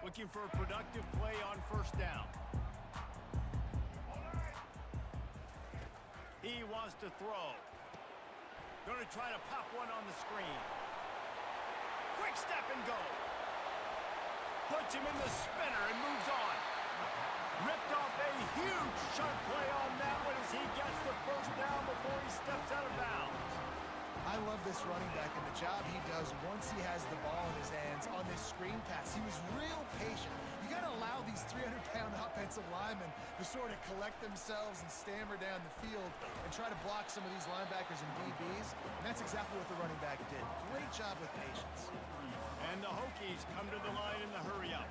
Looking for a productive play on first down. He wants to throw. Going to try to pop one on the screen. Quick step and go. Puts him in the spinner and moves on. Ripped off a huge chunk play on that one as he gets the first down before he steps out of bounds. I love this running back and the job he does once he has the ball in his hands on this screen pass. He was real patient. You got to allow these 300-pound offensive linemen to sort of collect themselves and stammer down the field and try to block some of these linebackers and DBs. And that's exactly what the running back did. Great job with patience. And the Hokies come to the line in the hurry-up.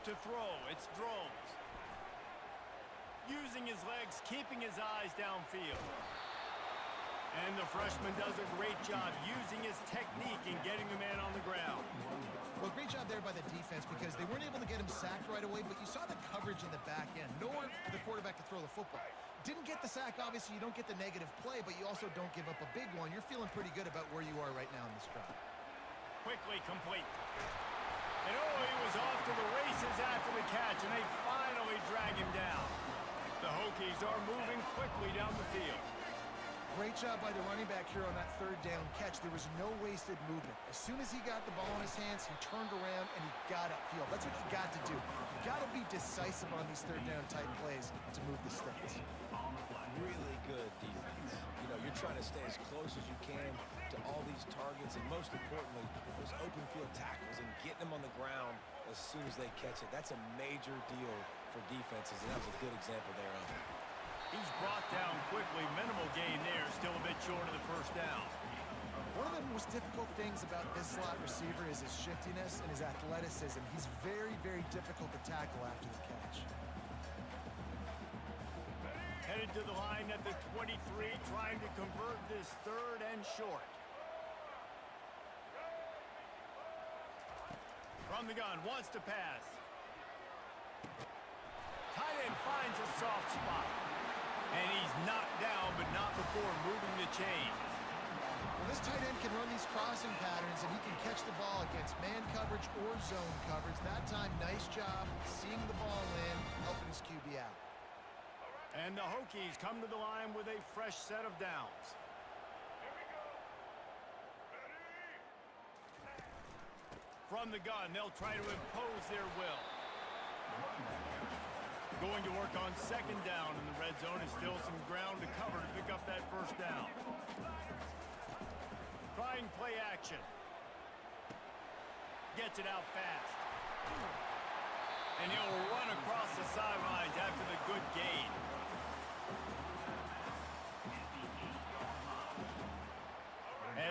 To throw, it's Drones. Using his legs, keeping his eyes downfield. And the freshman does a great job using his technique and getting the man on the ground. Well, great job there by the defense because they weren't able to get him sacked right away, but you saw the coverage in the back end. Nowhere for the quarterback to throw the football. Didn't get the sack, obviously. You don't get the negative play, but you also don't give up a big one. You're feeling pretty good about where you are right now in this drive. Quickly complete. And oh, he was off to the races after the catch, and they finally drag him down. The Hokies are moving quickly down the field. Great job by the running back here on that third down catch. There was no wasted movement. As soon as he got the ball in his hands, he turned around and he got upfield. That's what you got to do. You got to be decisive on these third down type plays to move the sticks. Really good defense. You know, you're trying to stay as close as you can to all these targets, and most importantly, those open field tackles and getting them on the ground as soon as they catch it. That's a major deal for defenses, and that was a good example there of it. He's brought down quickly. Minimal gain there. Still a bit short of the first down. One of the most difficult things about this slot receiver is his shiftiness and his athleticism. He's very, very difficult to tackle after the catch. Headed to the line at the 23, trying to convert this 3rd and short. From the gun, wants to pass. Tight end finds a soft spot. And he's knocked down, but not before moving the chains. Well, this tight end can run these crossing patterns, and he can catch the ball against man coverage or zone coverage. That time, nice job seeing the ball in, helping his QB out. And the Hokies come to the line with a fresh set of downs. From the gun, they'll try to impose their will. Going to work on 2nd down in the red zone. Is still some ground to cover to pick up that 1st down. Trying play action. Gets it out fast. And he'll run across the sidelines after the good gain.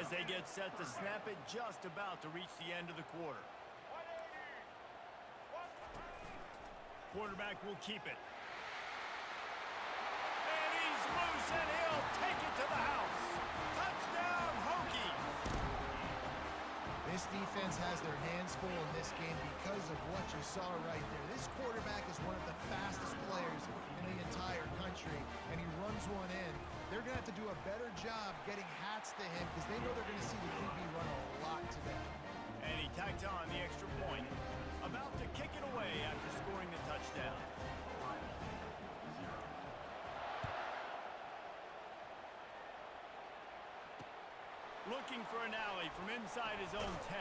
As they get set to snap it, just about to reach the end of the quarter. Quarterback will keep it. And he's loose, and he'll take it to the house. Touchdown, Hokies! This defense has their hands full in this game because of what you saw right there. This quarterback is one of the fastest players in the entire country, and he runs one in. They're going to have to do a better job getting hats to him because they know they're going to see the QB run a lot today. And he tacks on the extra point. About to kick it away after scoring the touchdown. Looking for an alley from inside his own 10.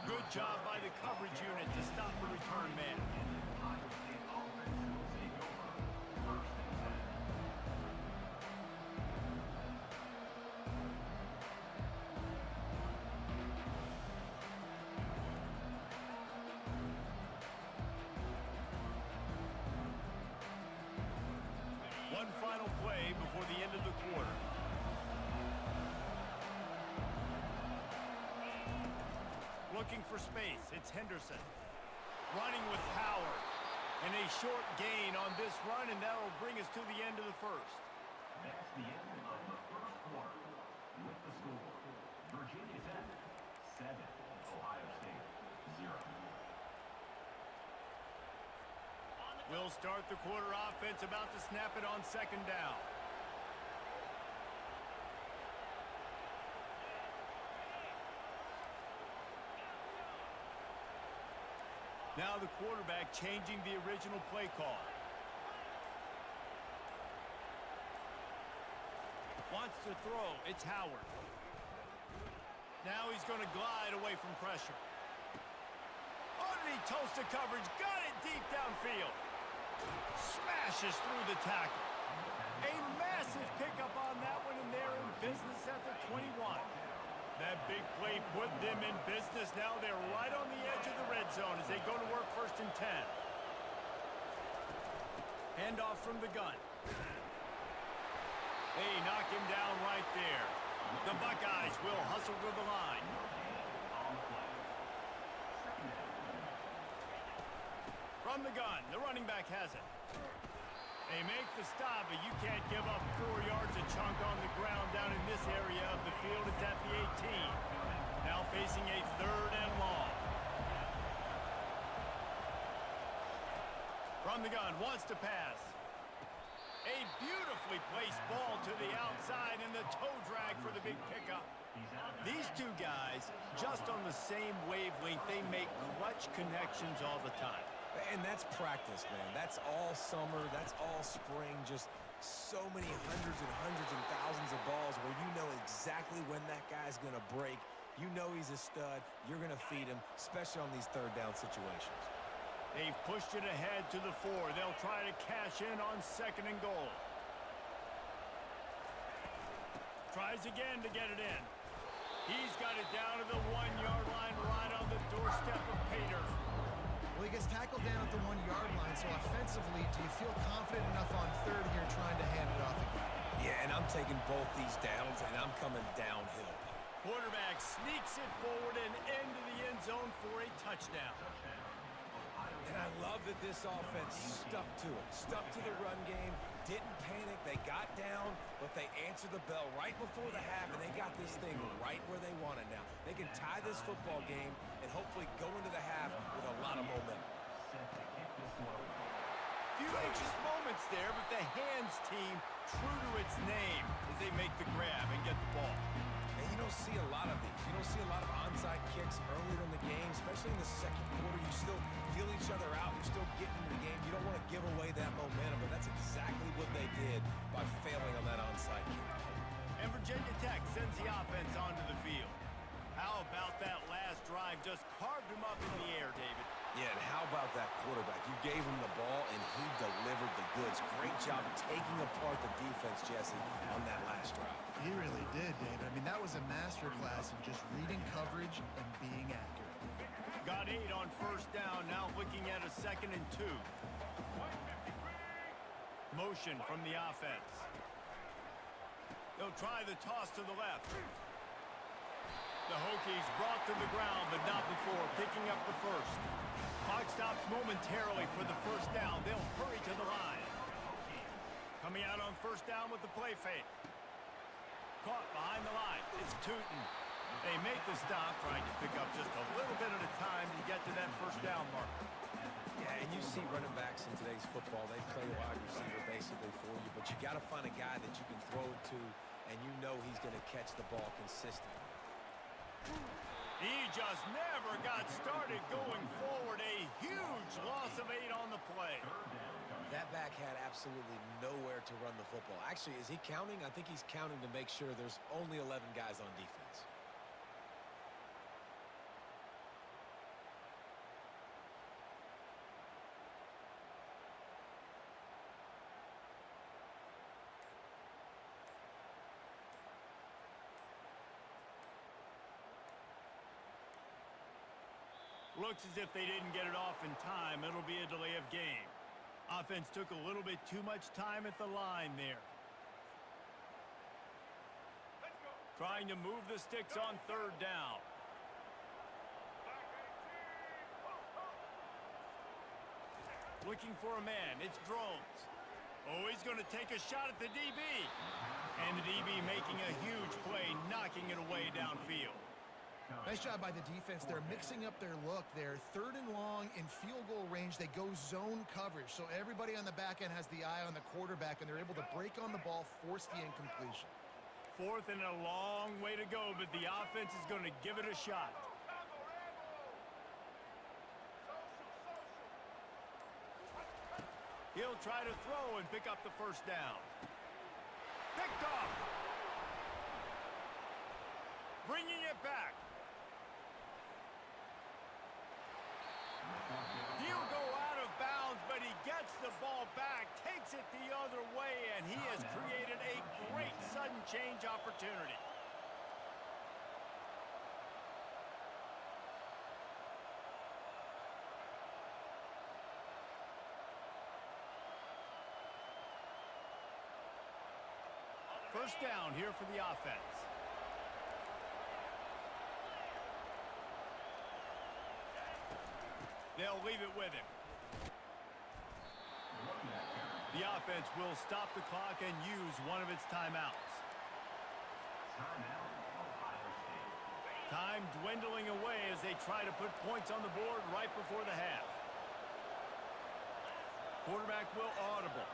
Good job by the coverage unit to stop the return man. One final play before the end of the quarter. Looking for space, it's Henderson. Running with power. And a short gain on this run, and that will bring us to the end of the 1st. That's the end of the 1st quarter. With the score, Virginia Tech 7, Ohio State 0. We'll start the quarter offense, about to snap it on 2nd down. Now the quarterback changing the original play call. Wants to throw. It's Howard. Now he's going to glide away from pressure. Underneath toasted coverage. Got it deep downfield. Smashes through the tackle. A massive pickup on that one, and they're in business at the 21. That big play put them in business. Now they're right on the edge of the red zone as they go to work 1st and 10. Handoff from the gun. They knock him down right there. The Buckeyes will hustle to the line. From the gun, the running back has it. They make the stop, but you can't give up 4 yards a chunk on the ground down in this area of the field. It's at the 18. Now facing a 3rd and long. From the gun, wants to pass. A beautifully placed ball to the outside, and the toe drag for the big pickup. These two guys, just on the same wavelength, they make clutch connections all the time. And that's practice, man. That's all summer. That's all spring. Just so many hundreds and thousands of balls where you know exactly when that guy's going to break. You know he's a stud. You're going to feed him, especially on these 3rd down situations. They've pushed it ahead to the 4. They'll try to cash in on 2nd and goal. Tries again to get it in. He's got it down to the 1-yard line, right on the doorstep of Pater. Well, he gets tackled down at the 1-yard line, so offensively, do you feel confident enough on 3rd here trying to hand it off again? Yeah, and I'm taking both these downs, and I'm coming downhill. Quarterback sneaks it forward and into the end zone for a touchdown. And I love that this offense stuck to it, stuck to the run game, didn't panic. They got down, but they answered the bell right before the half, and they got this thing right where they want it now. They can tie this football game and hopefully go into the half with a lot of momentum. Few anxious moments there, but the hands team true to its name as they make the grab and get the ball. And you don't see a lot of these. You don't see a lot of onside kicks earlier in the game, especially in the second quarter. You still feel each other out. You're still getting into the game. You don't want to give away that momentum, but that's exactly what they did by failing on that onside kick. And Virginia Tech sends the offense onto the field. How about that last drive? Just carved him up in the air, David. Yeah, and how about that quarterback? You gave him the ball, and he delivered the goods. Great job taking apart the defense, Jesse, on that last drive. He really did, David. I mean, that was a masterclass in just reading coverage and being accurate. Got 8 on first down, now looking at a 2nd and 2. Motion from the offense. They'll try the toss to the left. The Hokies brought to the ground, but not before picking up the first. Clock stops momentarily for the first down. They'll hurry to the line. Coming out on first down with the play fake. Caught behind the line. It's Tootin. They make the stop, trying to pick up just a little bit at a time to get to that first down marker. Yeah, and you see running backs in today's football, they play wide receiver basically for you, but you got to find a guy that you can throw it to, and you know he's going to catch the ball consistently. He just never got started going forward. A huge loss of 8 on the play. That back had absolutely nowhere to run the football. Actually, is he counting? I think he's counting to make sure there's only 11 guys on defense. Looks as if they didn't get it off in time. It'll be a delay of game. Offense took a little bit too much time at the line there. Trying to move the sticks on third down. Looking for a man. It's Drones. Oh, he's going to take a shot at the DB. And the DB making a huge play, knocking it away downfield. Nice job by the defense. They're mixing up their look there. 3rd and long in field goal range. They go zone coverage. So everybody on the back end has the eye on the quarterback, and they're able to break on the ball, force the incompletion. 4th and a long way to go, but the offense is going to give it a shot. He'll try to throw and pick up the first down. Picked off. Bringing it back. He'll go out of bounds, but he gets the ball back, takes it the other way, and he has created a great sudden change opportunity. First down here for the offense. They'll leave it with him. The offense will stop the clock and use one of its timeouts. Time dwindling away as they try to put points on the board right before the half. Quarterback will audible.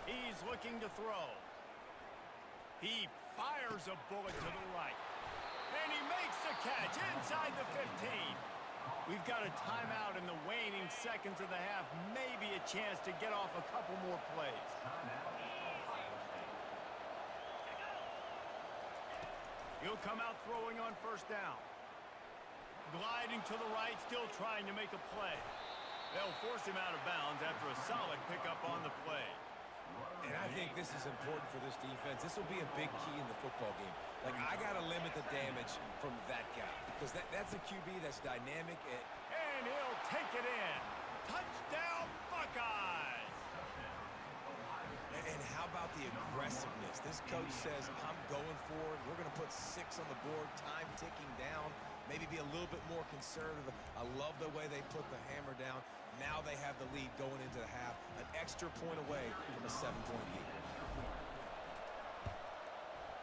He's looking to throw. He fires a bullet to the right. And he makes the catch inside the 15. We've got a timeout in the waning seconds of the half. Maybe a chance to get off a couple more plays. He'll come out throwing on first down. Gliding to the right, still trying to make a play. They'll force him out of bounds after a solid pickup on the play. And I think this is important for this defense. This will be a big key in the football game. Like, I got to limit the damage from that guy because that's a QB that's dynamic. And he'll take it in. Touchdown, Buckeyes! And how about the aggressiveness? This coach says, I'm going for it. We're going to put 6 on the board, time ticking down, maybe be a little bit more conservative. I love the way they put the hammer down. Now they have the lead going into the half, an extra point away from a 7-point lead.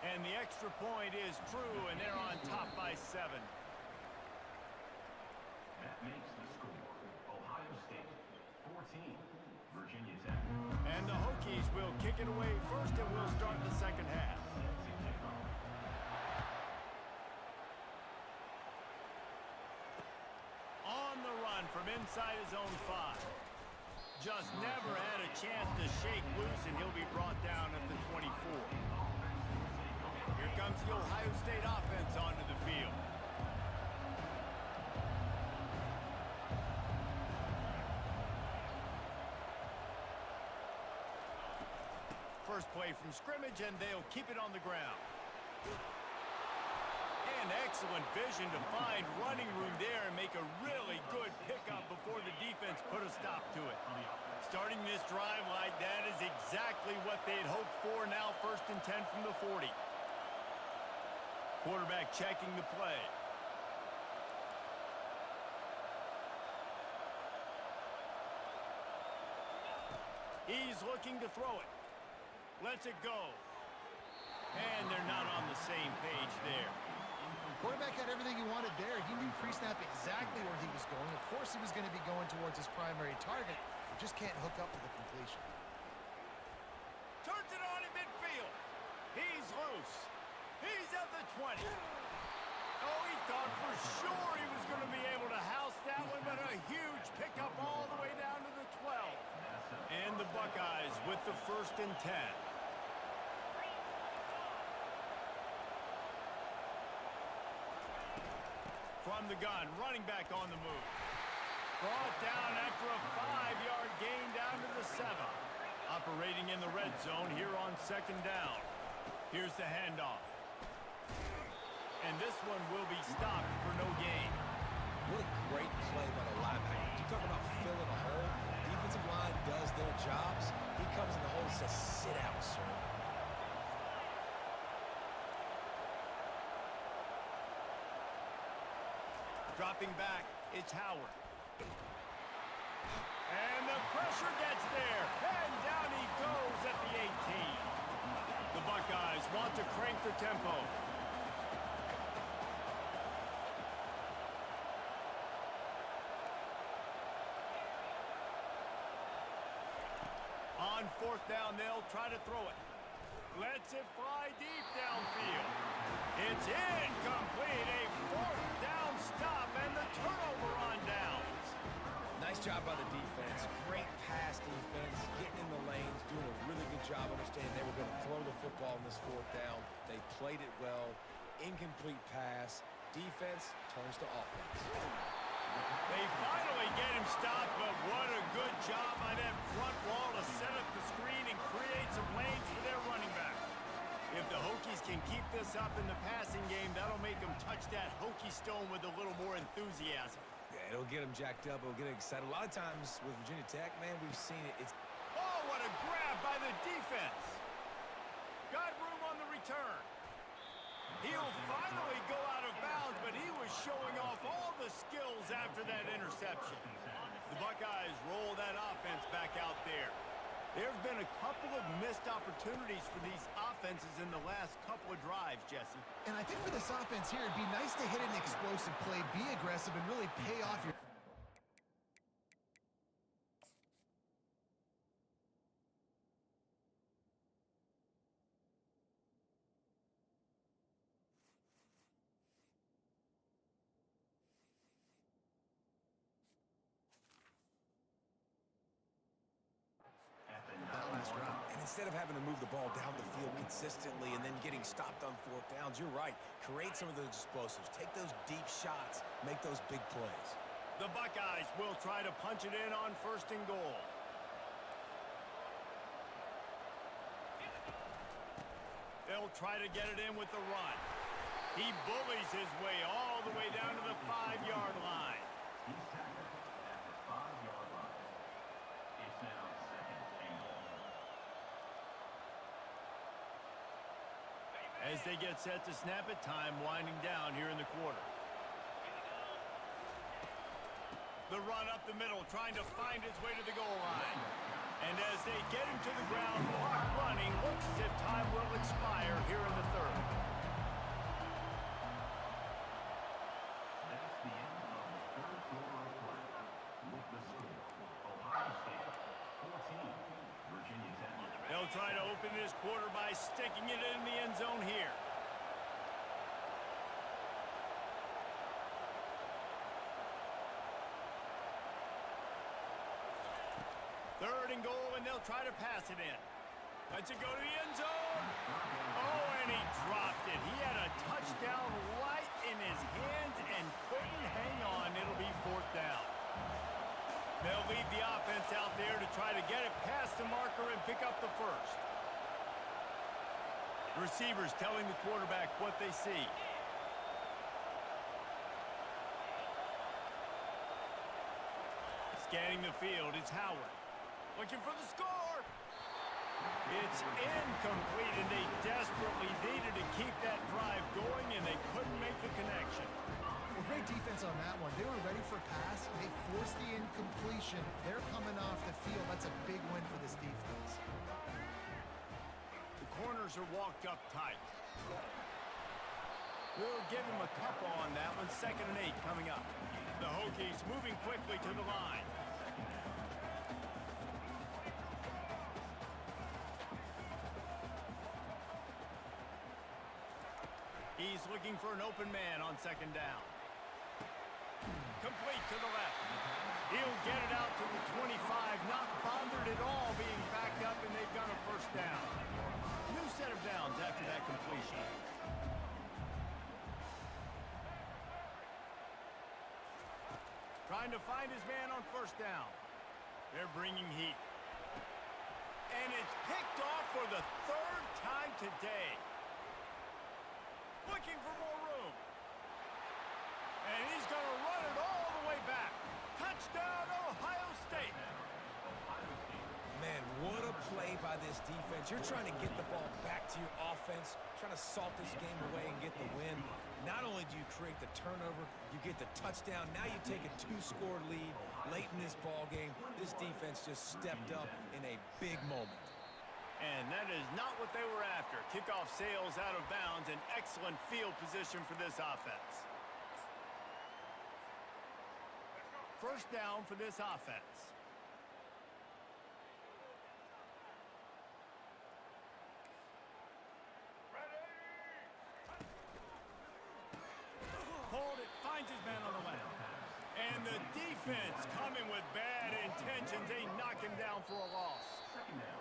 And the extra point is true, and they're on top by 7. That makes the score Ohio State 14, Virginia Tech. And the Hokies will kick it away first, and we'll start the second half. On the run from inside his own 5. Just never had a chance to shake loose, and he'll be brought down at the 24. Here comes the Ohio State offense onto the field. First play from scrimmage, and they'll keep it on the ground. And excellent vision to find running room there and make a really good pickup before the defense put a stop to it. Starting this drive like that is exactly what they'd hoped for. Now 1st and 10 from the 40. Quarterback checking the play. He's looking to throw it. Lets it go. And they're not on the same page there. Quarterback had everything he wanted there. He knew pre-snap exactly where he was going. Of course he was going to be going towards his primary target. He just can't hook up with the completion. Turns it on in midfield. He's loose. He's at the 20. Oh, he thought for sure he was going to be able to house that one, but a huge pickup all the way down to the 12. And the Buckeyes with the 1st and 10. From the gun, running back on the move. Brought down after a 5-yard gain down to the 7. Operating in the red zone here on 2nd down. Here's the handoff. And this one will be stopped for no gain. What a great play by the linebacker. You talk about filling a hole. Defensive line does their jobs. He comes in the hole and says, sit out, sir. Dropping back, it's Howard. And the pressure gets there. And down he goes at the 18. The Buckeyes want to crank the tempo. On 4th down, they'll try to throw it. Lets it fly deep downfield. It's incomplete. A 4th down stop and the turnover on downs. Nice job by the defense. Great pass defense, getting in the lanes, doing a really good job understanding they were going to throw the football in this 4th down. They played it well. Incomplete pass. Defense turns to offense. They finally get him stopped, but what a good job by that front wall to set up the screen and create some lanes for their running back. If the Hokies can keep this up in the passing game, that'll make them touch that Hokie stone with a little more enthusiasm. Yeah, it'll get them jacked up. It'll get them excited. A lot of times with Virginia Tech, man, we've seen it. Oh, what a grab by the defense. Got room on the return. He'll finally go out of bounds, but he was showing off all the skills after that interception. The Buckeyes roll that offense back out there. There have been a couple of missed opportunities for these offenses in the last couple of drives, Jesse. And I think for this offense here, it'd be nice to hit an explosive play, be aggressive, and really pay off your... And instead of having to move the ball down the field consistently and then getting stopped on 4th downs, you're right. Create some of those explosives. Take those deep shots. Make those big plays. The Buckeyes will try to punch it in on 1st and goal. They'll try to get it in with the run. He bullies his way all the way down to the 5-yard line. He's tackled at the 5-yard line. It's now 2nd and goal. As they get set to snap it, time winding down here in the quarter. The run up the middle, trying to find its way to the goal line. And as they get him to the ground, clock running, looks as if time will expire here in the third. That's the end of the third quarter of play. With the score, Ohio State 14, Virginia Tech. They'll try to open this quarter by sticking it in the end zone here. Third and goal, and they'll try to pass it in. Let's it go to the end zone. Oh, and he dropped it. He had a touchdown right in his hands and couldn't hang on. It'll be fourth down. They'll lead the offense out there to try to get it past the marker and pick up the first. Receivers telling the quarterback what they see. Scanning the field, it's Howard. Looking for the score. It's incomplete, and they desperately needed to keep that drive going, and they couldn't make the connection. Well, great defense on that one. They were ready for pass. They forced the incompletion. They're coming off the field. That's a big win for this defense. The corners are walked up tight. We'll give him a couple on that one. 2nd and 8 coming up. The Hokies moving quickly to the line. He's looking for an open man on 2nd down. Complete to the left. He'll get it out to the 25, not bothered at all being backed up, and they've got a first down. New set of downs after that completion. Trying to find his man on 1st down. They're bringing heat. And it's picked off for the 3rd time today. Looking for more room. And he's going to run it all the way back. Touchdown, Ohio State. Man, what a play by this defense. You're trying to get the ball back to your offense, trying to salt this game away and get the win. Not only do you create the turnover, you get the touchdown. Now you take a 2-score lead late in this ball game. This defense just stepped up in a big moment. And that is not what they were after. Kickoff sails out of bounds. An excellent field position for this offense. First down for this offense. Hold it, finds his man on the left. And the defense coming with bad intentions. They knock him down for a loss.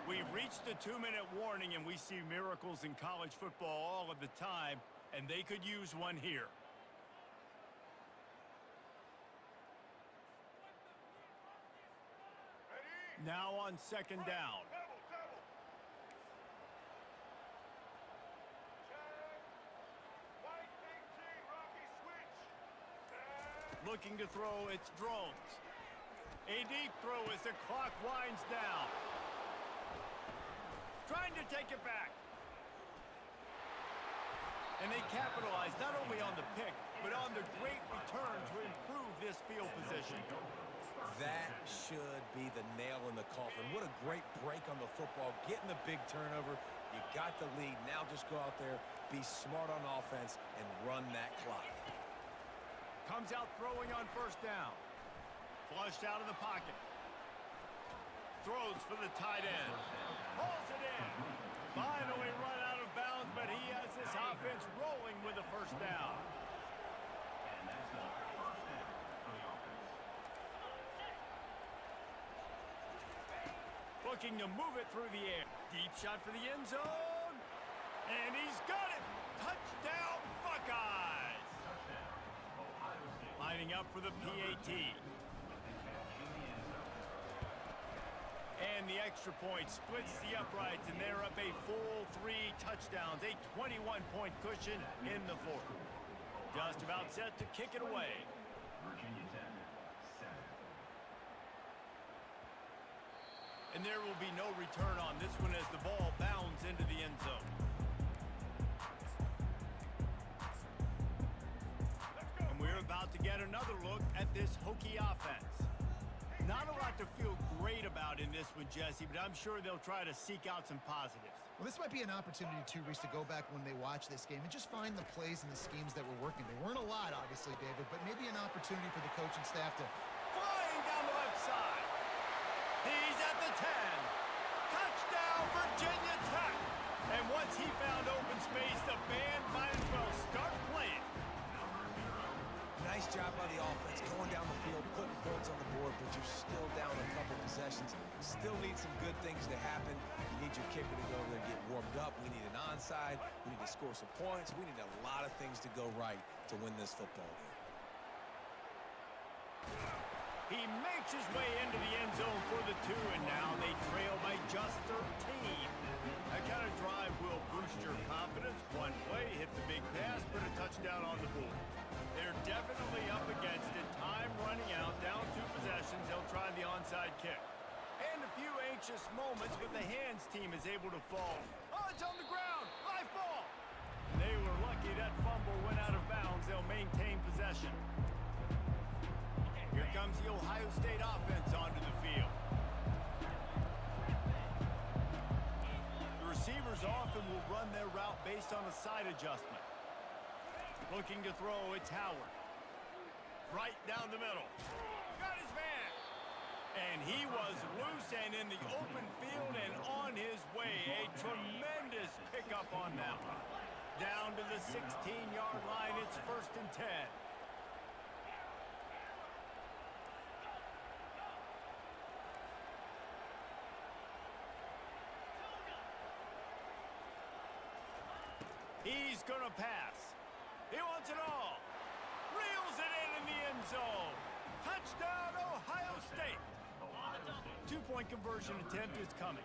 We've reached the 2-minute warning, and we see miracles in college football all of the time, and they could use one here. Now on 2nd down. Looking to throw, it's Drones. A deep throw as the clock winds down. Trying to take it back. And they capitalize not only on the pick, but on the great return to improve this field position. That should be the nail in the coffin. What a great break on the football. Getting the big turnover. You got the lead. Now just go out there, be smart on offense, and run that clock. Comes out throwing on 1st down. Flushed out of the pocket. Throws for the tight end. Hauls it in. Finally run out of bounds, but he has this offense rolling with a 1st down. And that's the first down for the offense. Looking to move it through the air. Deep shot for the end zone. And he's got it. Touchdown, Buckeyes. Lining up for the PAT. And the extra point splits the uprights, and they're up a full 3 touchdowns, a 21-point cushion in the 4th. Just about set to kick it away. Virginia Tech, 7. And there will be no return on this one as the ball bounds into the end zone. get another look at this Hokie offense. Not a lot to feel great about in this one, Jesse, but I'm sure they'll try to seek out some positives. Well, this might be an opportunity, too, Reese, to go back when they watch this game and just find the plays and the schemes that were working. They weren't a lot, obviously, David, but maybe an opportunity for the coaching staff to... Flying down the left side. He's at the 10. Touchdown, Virginia Tech. And once he found open space, the band might as well start playing. Nice job by the offense, going down the field, putting points on the board, but you're still down a couple possessions. Still need some good things to happen. You need your kicker to go over there and get warmed up. We need an onside. We need to score some points. We need a lot of things to go right to win this football game. He makes his way into the end zone for the 2, and now they trail by just 13. That kind of drive will boost your confidence. One play, hit the big pass, put a touchdown on the board. They're definitely up against it. Time running out, down 2 possessions. They'll try the onside kick. And a few anxious moments, but the hands team is able to fall. Oh, it's on the ground. Live ball. They were lucky that fumble went out of bounds. They'll maintain possession. Here comes the Ohio State offense onto the field. The receivers often will run their route based on a side adjustment. Looking to throw, it's Howard. Right down the middle. Got his man. And he was loose and in the open field and on his way. A tremendous pickup on that one. Down to the 16-yard line, it's 1st and 10. He's gonna pass. He wants it all. Reels it in the end zone. Touchdown, Ohio State. 2-point conversion attempt is coming.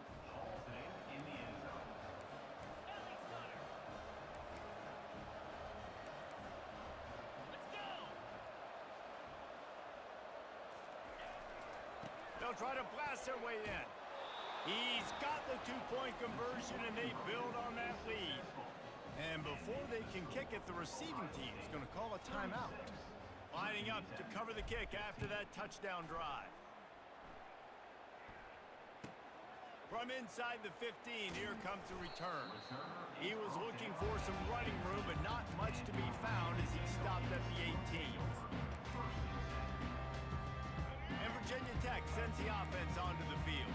They'll try to blast their way in. He's got the 2-point conversion, and they build on that lead. And before they can kick it, the receiving team is going to call a timeout. Lining up to cover the kick after that touchdown drive. From inside the 15, here comes the return. He was looking for some running room, but not much to be found as he stopped at the 18. And Virginia Tech sends the offense onto the field.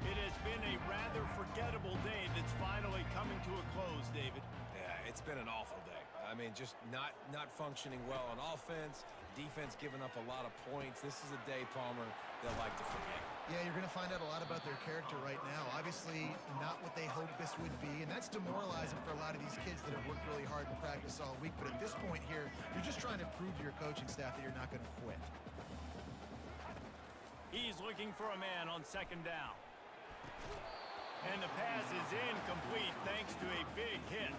It has been a rather forgettable day that's finally coming to a close, David. Yeah, it's been an awful day. I mean, just not functioning well on offense. Defense giving up a lot of points. This is a day, Palmer, they'll like to forget. Yeah, you're going to find out a lot about their character right now. Obviously, not what they hoped this would be, and that's demoralizing for a lot of these kids that have worked really hard in practice all week. But at this point here, you're just trying to prove to your coaching staff that you're not going to quit. He's looking for a man on 2nd down. And the pass is incomplete thanks to a big hit.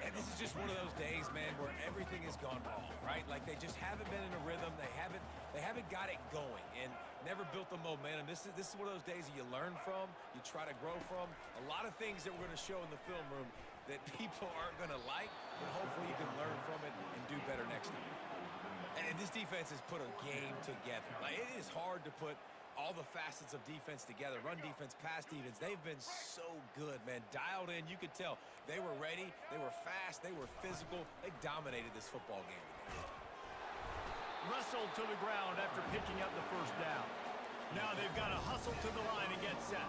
And this is just one of those days, man, where everything has gone wrong, right? Like they just haven't been in a rhythm. They haven't got it going and never built the momentum. This is one of those days that you learn from, you try to grow from. A lot of things that we're going to show in the film room that people aren't going to like, but hopefully you can learn from it and do better next time. And this defense has put a game together. Like, it is hard to put all the facets of defense together. Run defense, pass defense. They've been so good, man. Dialed in. You could tell they were ready. They were fast. They were physical. They dominated this football game. Wrestled to the ground after picking up the 1st down. Now they've got to hustle to the line and get set.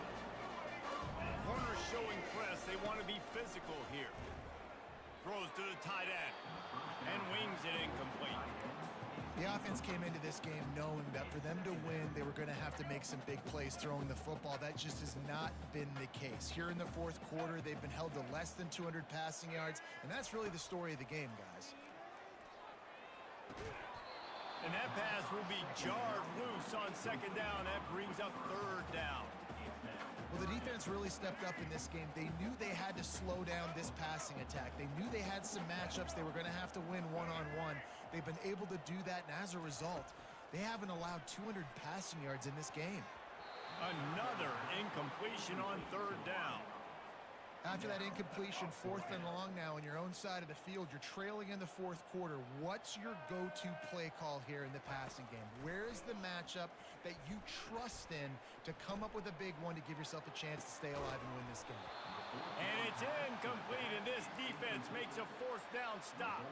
Corners showing press. They want to be physical here. Throws to the tight end and wings it incomplete. The offense came into this game knowing that for them to win, they were going to have to make some big plays throwing the football. That just has not been the case. Here in the 4th quarter, they've been held to less than 200 passing yards, and that's really the story of the game, guys. And that pass will be jarred loose on 2nd down. That brings up 3rd down. Well, the defense really stepped up in this game. They knew they had to slow down this passing attack. They knew they had some matchups they were going to have to win one-on-one. They've been able to do that, and as a result, they haven't allowed 200 passing yards in this game. Another incompletion on 3rd down. After that incompletion, 4th and long now on your own side of the field, you're trailing in the 4th quarter. What's your go-to play call here in the passing game? Where is the matchup that you trust in to come up with a big one to give yourself a chance to stay alive and win this game? And it's incomplete, and this defense makes a 4th down stop.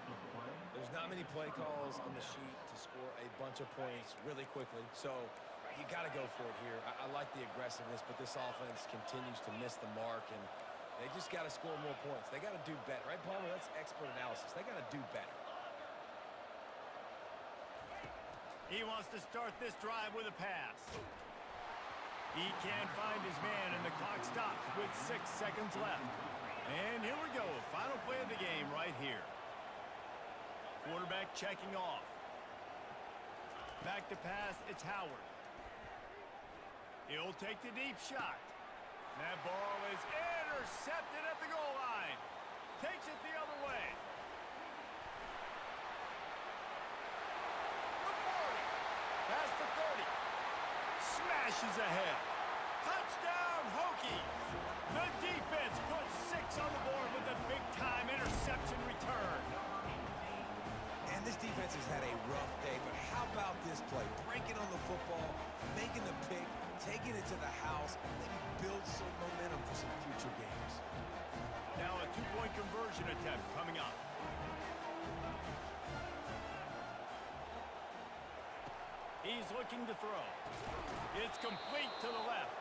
There's not many play calls on the sheet to score a bunch of points really quickly, so you got to go for it here. I like the aggressiveness, but this offense continues to miss the mark, and they just got to score more points. They got to do better, right, Palmer? That's expert analysis. They got to do better. He wants to start this drive with a pass. He can't find his man, and the clock stops with 6 seconds left. And here we go. Final play of the game right here. Quarterback checking off. Back to pass, it's Howard. He'll take the deep shot. That ball is intercepted at the goal line. Takes it the other way. The 40. Past the 30. Smashes ahead. Touchdown, Hokies. The defense puts 6 on the board with a big-time interception return. And this defense has had a rough day, but how about this play? Breaking on the football, making the pick, taking it to the house, maybe build some momentum for some future games. Now a 2-point conversion attempt coming up. He's looking to throw. It's complete to the left.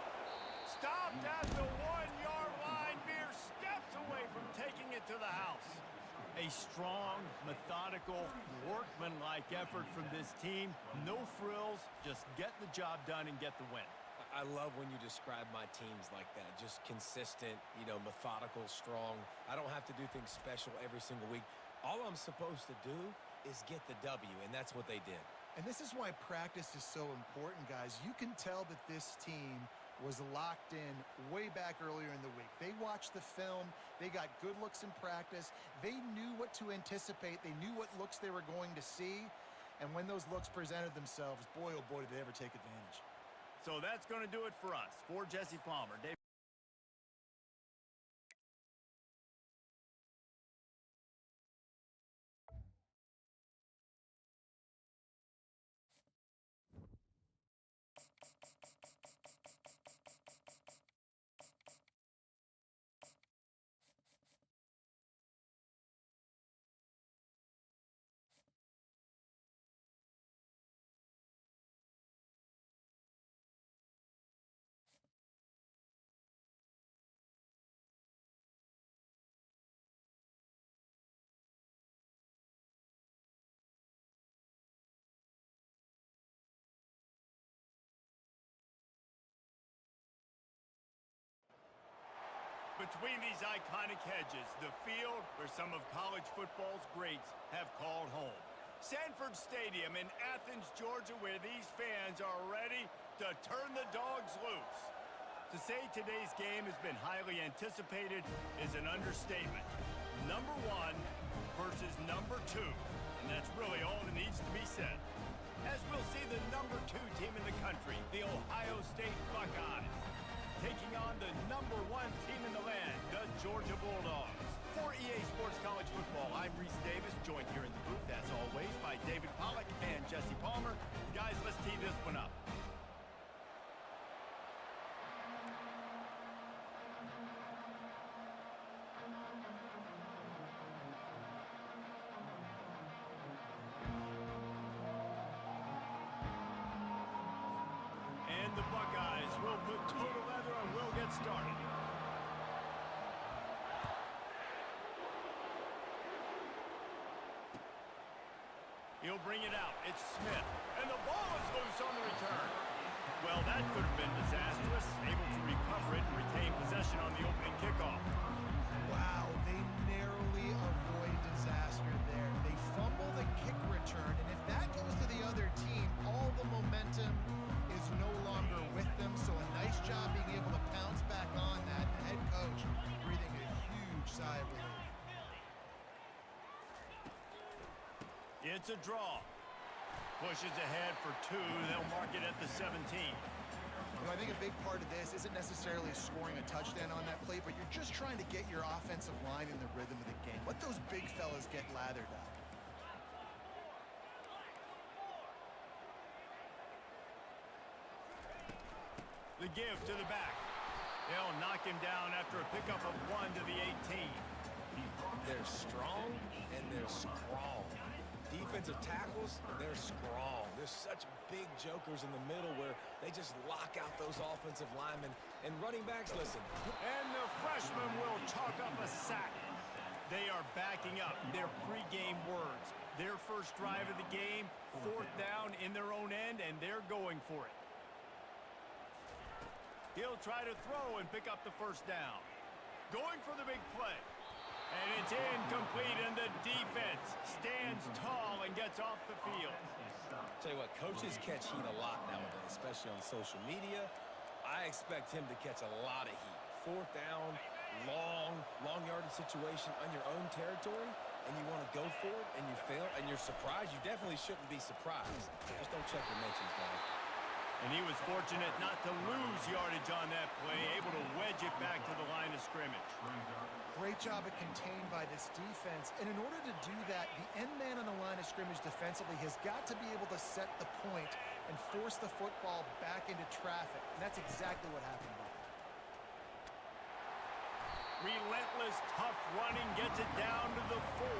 Stopped at the 1-yard line. Mere steps away from taking it to the house. A strong, methodical, workmanlike effort from this team. No frills, just get the job done and get the win. I love when you describe my teams like that. Just consistent, methodical, strong. I don't have to do things special every single week. All I'm supposed to do is get the W, and that's what they did. And this is why practice is so important, guys. You can tell that this team was locked in way back earlier in the week. They watched the film. They got good looks in practice. They knew what to anticipate. They knew what looks they were going to see. And when those looks presented themselves, boy, oh boy, did they ever take advantage. So that's going to do it for us. For Jesse Palmer, Dave. Between these iconic hedges, the field where some of college football's greats have called home. Sanford Stadium in Athens, Georgia, where these fans are ready to turn the dogs loose. To say today's game has been highly anticipated is an understatement. Number 1 versus number 2, and that's really all that needs to be said. As we'll see the number 2 team in the country, the Ohio State Buckeyes, taking on the number 1 team in the land, the Georgia Bulldogs. For EA Sports College Football, I'm Reese Davis, joined here in the booth, as always, by David Pollack and Jesse Palmer. Guys, let's tee this one up. And the Buckeyes will put total leather and will get started. He'll bring it out. It's Smith. And the ball is loose on the return. Well, that could have been disastrous. Able to recover it and retain possession on the opening kickoff. Wow, they narrowly avoid disaster there. They fumble the kick return, and if that goes to the other team, all the momentum is no longer with them. So a nice job being able to pounce back on that. The head coach breathing a huge sigh of relief. It's a draw. Pushes ahead for 2. They'll mark it at the 17. You know, I think a big part of this isn't necessarily scoring a touchdown on that play, but you're just trying to get your offensive line in the rhythm of the game. Let those big fellas get lathered up. The give to the back. They'll knock him down after a pickup of 1 to the 18. They're strong and they're strong. Defensive tackles, they're strong. There's such big jokers in the middle where they just lock out those offensive linemen. And running backs, listen. And the freshman will chalk up a sack. They are backing up their pregame words. Their first drive of the game, 4th down in their own end, and they're going for it. He'll try to throw and pick up the first down. Going for the big play. And it's incomplete, and the defense stands tall and gets off the field. Tell you what, coaches catch heat a lot nowadays, especially on social media. I expect him to catch a lot of heat. 4th down, long yardage situation on your own territory, and you want to go for it, and you fail, and you're surprised. You definitely shouldn't be surprised. Just don't check your mentions, man. And he was fortunate not to lose yardage on that play, able to wedge it back to the line of scrimmage. Great job of contained by this defense. And in order to do that, the end man on the line of scrimmage defensively has got to be able to set the point and force the football back into traffic. And that's exactly what happened. Relentless, tough running gets it down to the 4.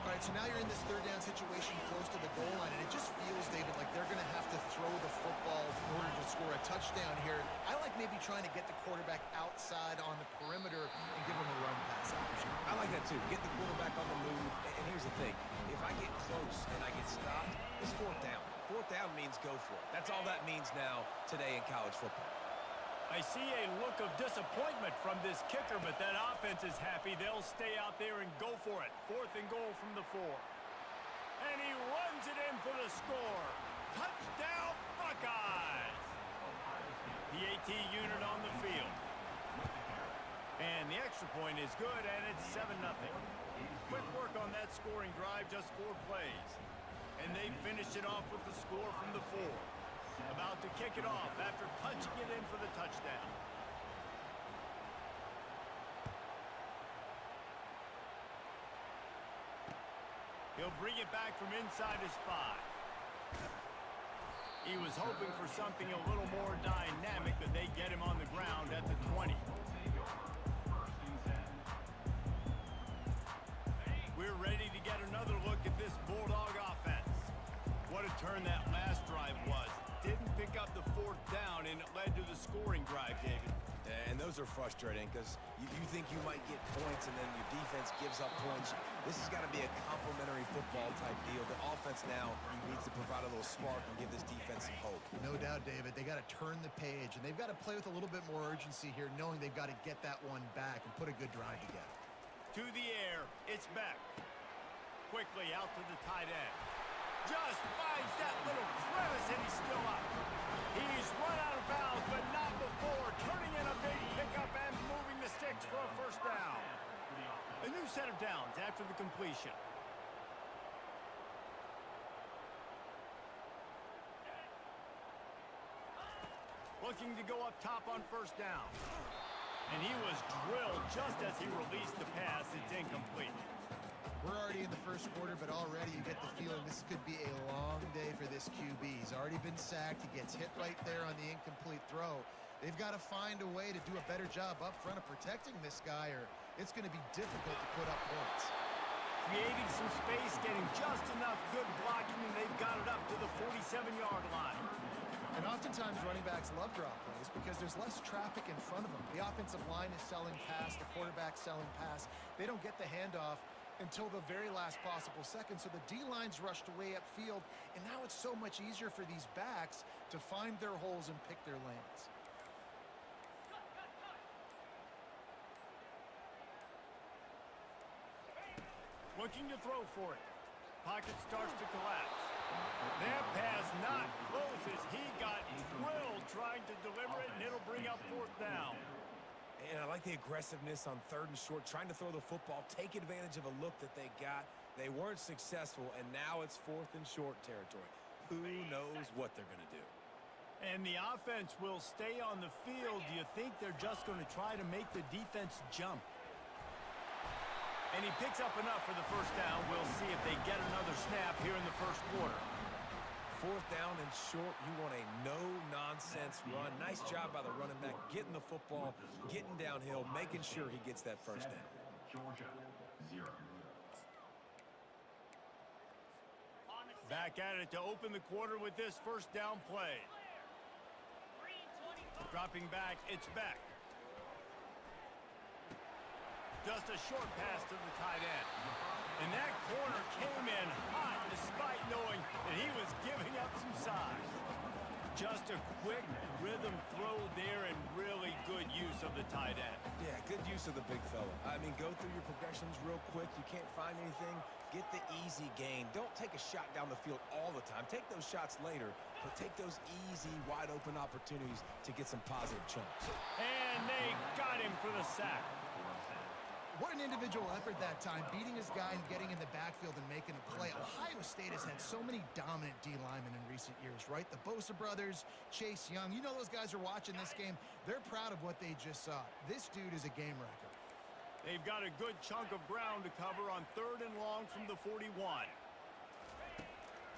All right, so now you're in this 3rd down situation close to the goal line, and it just feels, David, like they're going to have to throw the football in order to score a touchdown here. I like maybe trying to get the quarterback outside on the perimeter and give him a run pass option. I like that too. Get the quarterback on the move. And here's the thing. If I get close and I get stopped, it's 4th down. 4th down means go for it. That's all that means now today in college football. I see a look of disappointment from this kicker, but that offense is happy. They'll stay out there and go for it. 4th and goal from the 4. And he runs it in for the score. Touchdown, Buckeyes! The AT unit on the field. And the extra point is good, and it's 7-0. Quick work on that scoring drive, just 4 plays. And they finished it off with the score from the 4. About to kick it off after punching it in for the touchdown. He'll bring it back from inside his 5. He was hoping for something a little more dynamic, but they get him on the ground at the 20. We're ready to get another look at this Bulldog offense. What a turn that last drive was. Didn't pick up the 4th down, and it led to the scoring drive, David. And those are frustrating because you think you might get points and then your defense gives up points. This has got to be a complementary football type deal. The offense now needs to provide a little spark and give this defense some hope. No doubt, David. They got to turn the page, and they've got to play with a little bit more urgency here, knowing they've got to get that one back and put a good drive together. To the air, it's back. Quickly out to the tight end. Just finds that little crevice, and he's still up. He's run out of bounds, but not before turning in a big pickup and moving the sticks for a 1st down. A new set of downs after the completion. Looking to go up top on 1st down. And he was drilled just as he released the pass. It's incomplete. We're already in the 1st quarter, but already you get the feeling this could be a long day for this QB. He's already been sacked. He gets hit right there on the incomplete throw. They've got to find a way to do a better job up front of protecting this guy, or it's going to be difficult to put up points. Creating some space, getting just enough good blocking, and they've got it up to the 47-yard line. And oftentimes running backs love drop plays because there's less traffic in front of them. The offensive line is selling pass, the quarterback's selling pass. They don't get the handoff until the very last possible second, so the D-line's rushed away upfield, and now it's so much easier for these backs to find their holes and pick their lanes. Looking to throw for it. Pocket starts to collapse. That pass not close as he got drilled trying to deliver it, and it'll bring up 4th down. And I like the aggressiveness on 3rd and short, trying to throw the football, take advantage of a look that they got. They weren't successful, and now it's 4th and short territory. Who knows what they're going to do? And the offense will stay on the field. Do you think they're just going to try to make the defense jump? And he picks up enough for the first down. We'll see if they get another snap here in the first quarter. Fourth down and short, you want a no-nonsense run. Nice job by the running back, getting the football, getting downhill, making sure he gets that first down. Georgia, 0. Back at it to open the quarter with this first down play. Dropping back, it's Beck. Just a short pass to the tight end. And that corner came in hot despite knowing that he was giving up some size. Just a quick rhythm throw there and really good use of the tight end. Yeah, good use of the big fella. I mean, go through your progressions real quick. You can't find anything. Get the easy gain. Don't take a shot down the field all the time. Take those shots later, but take those easy, wide-open opportunities to get some positive chunks. And they got him for the sack. What an individual effort that time, beating his guy and getting in the backfield and making a play. Ohio State has had so many dominant D linemen in recent years, right? The Bosa brothers, Chase Young. You know those guys are watching this game. They're proud of what they just saw. This dude is a game wrecker. They've got a good chunk of ground to cover on 3rd and long from the 41.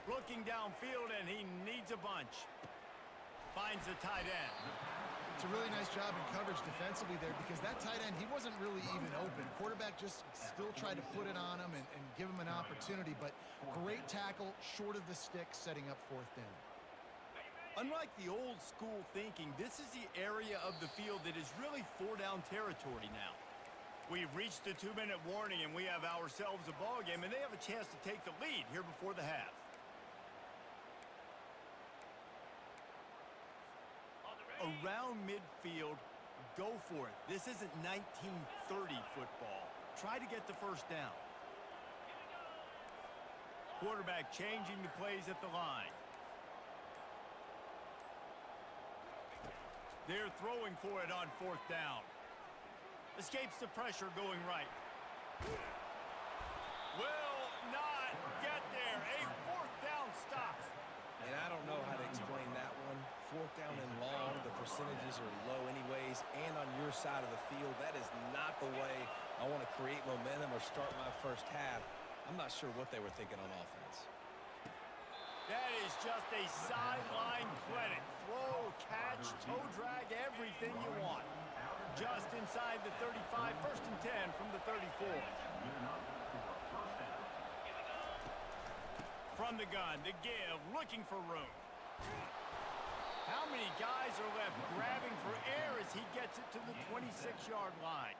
Looking downfield, and he needs a bunch. Finds the tight end. It's a really nice job in coverage defensively there because that tight end, he wasn't really even open. Quarterback just still tried to put it on him and give him an opportunity, but great tackle, short of the stick, setting up 4th down. Unlike the old school thinking, this is the area of the field that is really 4-down territory now. We've reached the 2-minute warning, and we have ourselves a ball game, and they have a chance to take the lead here before the half. Around midfield, go for it. This isn't 1930 football. Try to get the first down. Quarterback changing the plays at the line. They're throwing for it on 4th down. Escapes the pressure going right. Will not get there. A 4th down stop. And I don't know how to explain that one. 4th down and long, the percentages are low anyways, and on your side of the field, that is not the way I want to create momentum or start my first half. I'm not sure what they were thinking on offense. That is just a sideline clinic. Throw, catch, toe drag, everything you want. Just inside the 35, 1st and 10 from the 34. From the gun, the give, looking for room. How many guys are left grabbing for air as he gets it to the 26-yard line?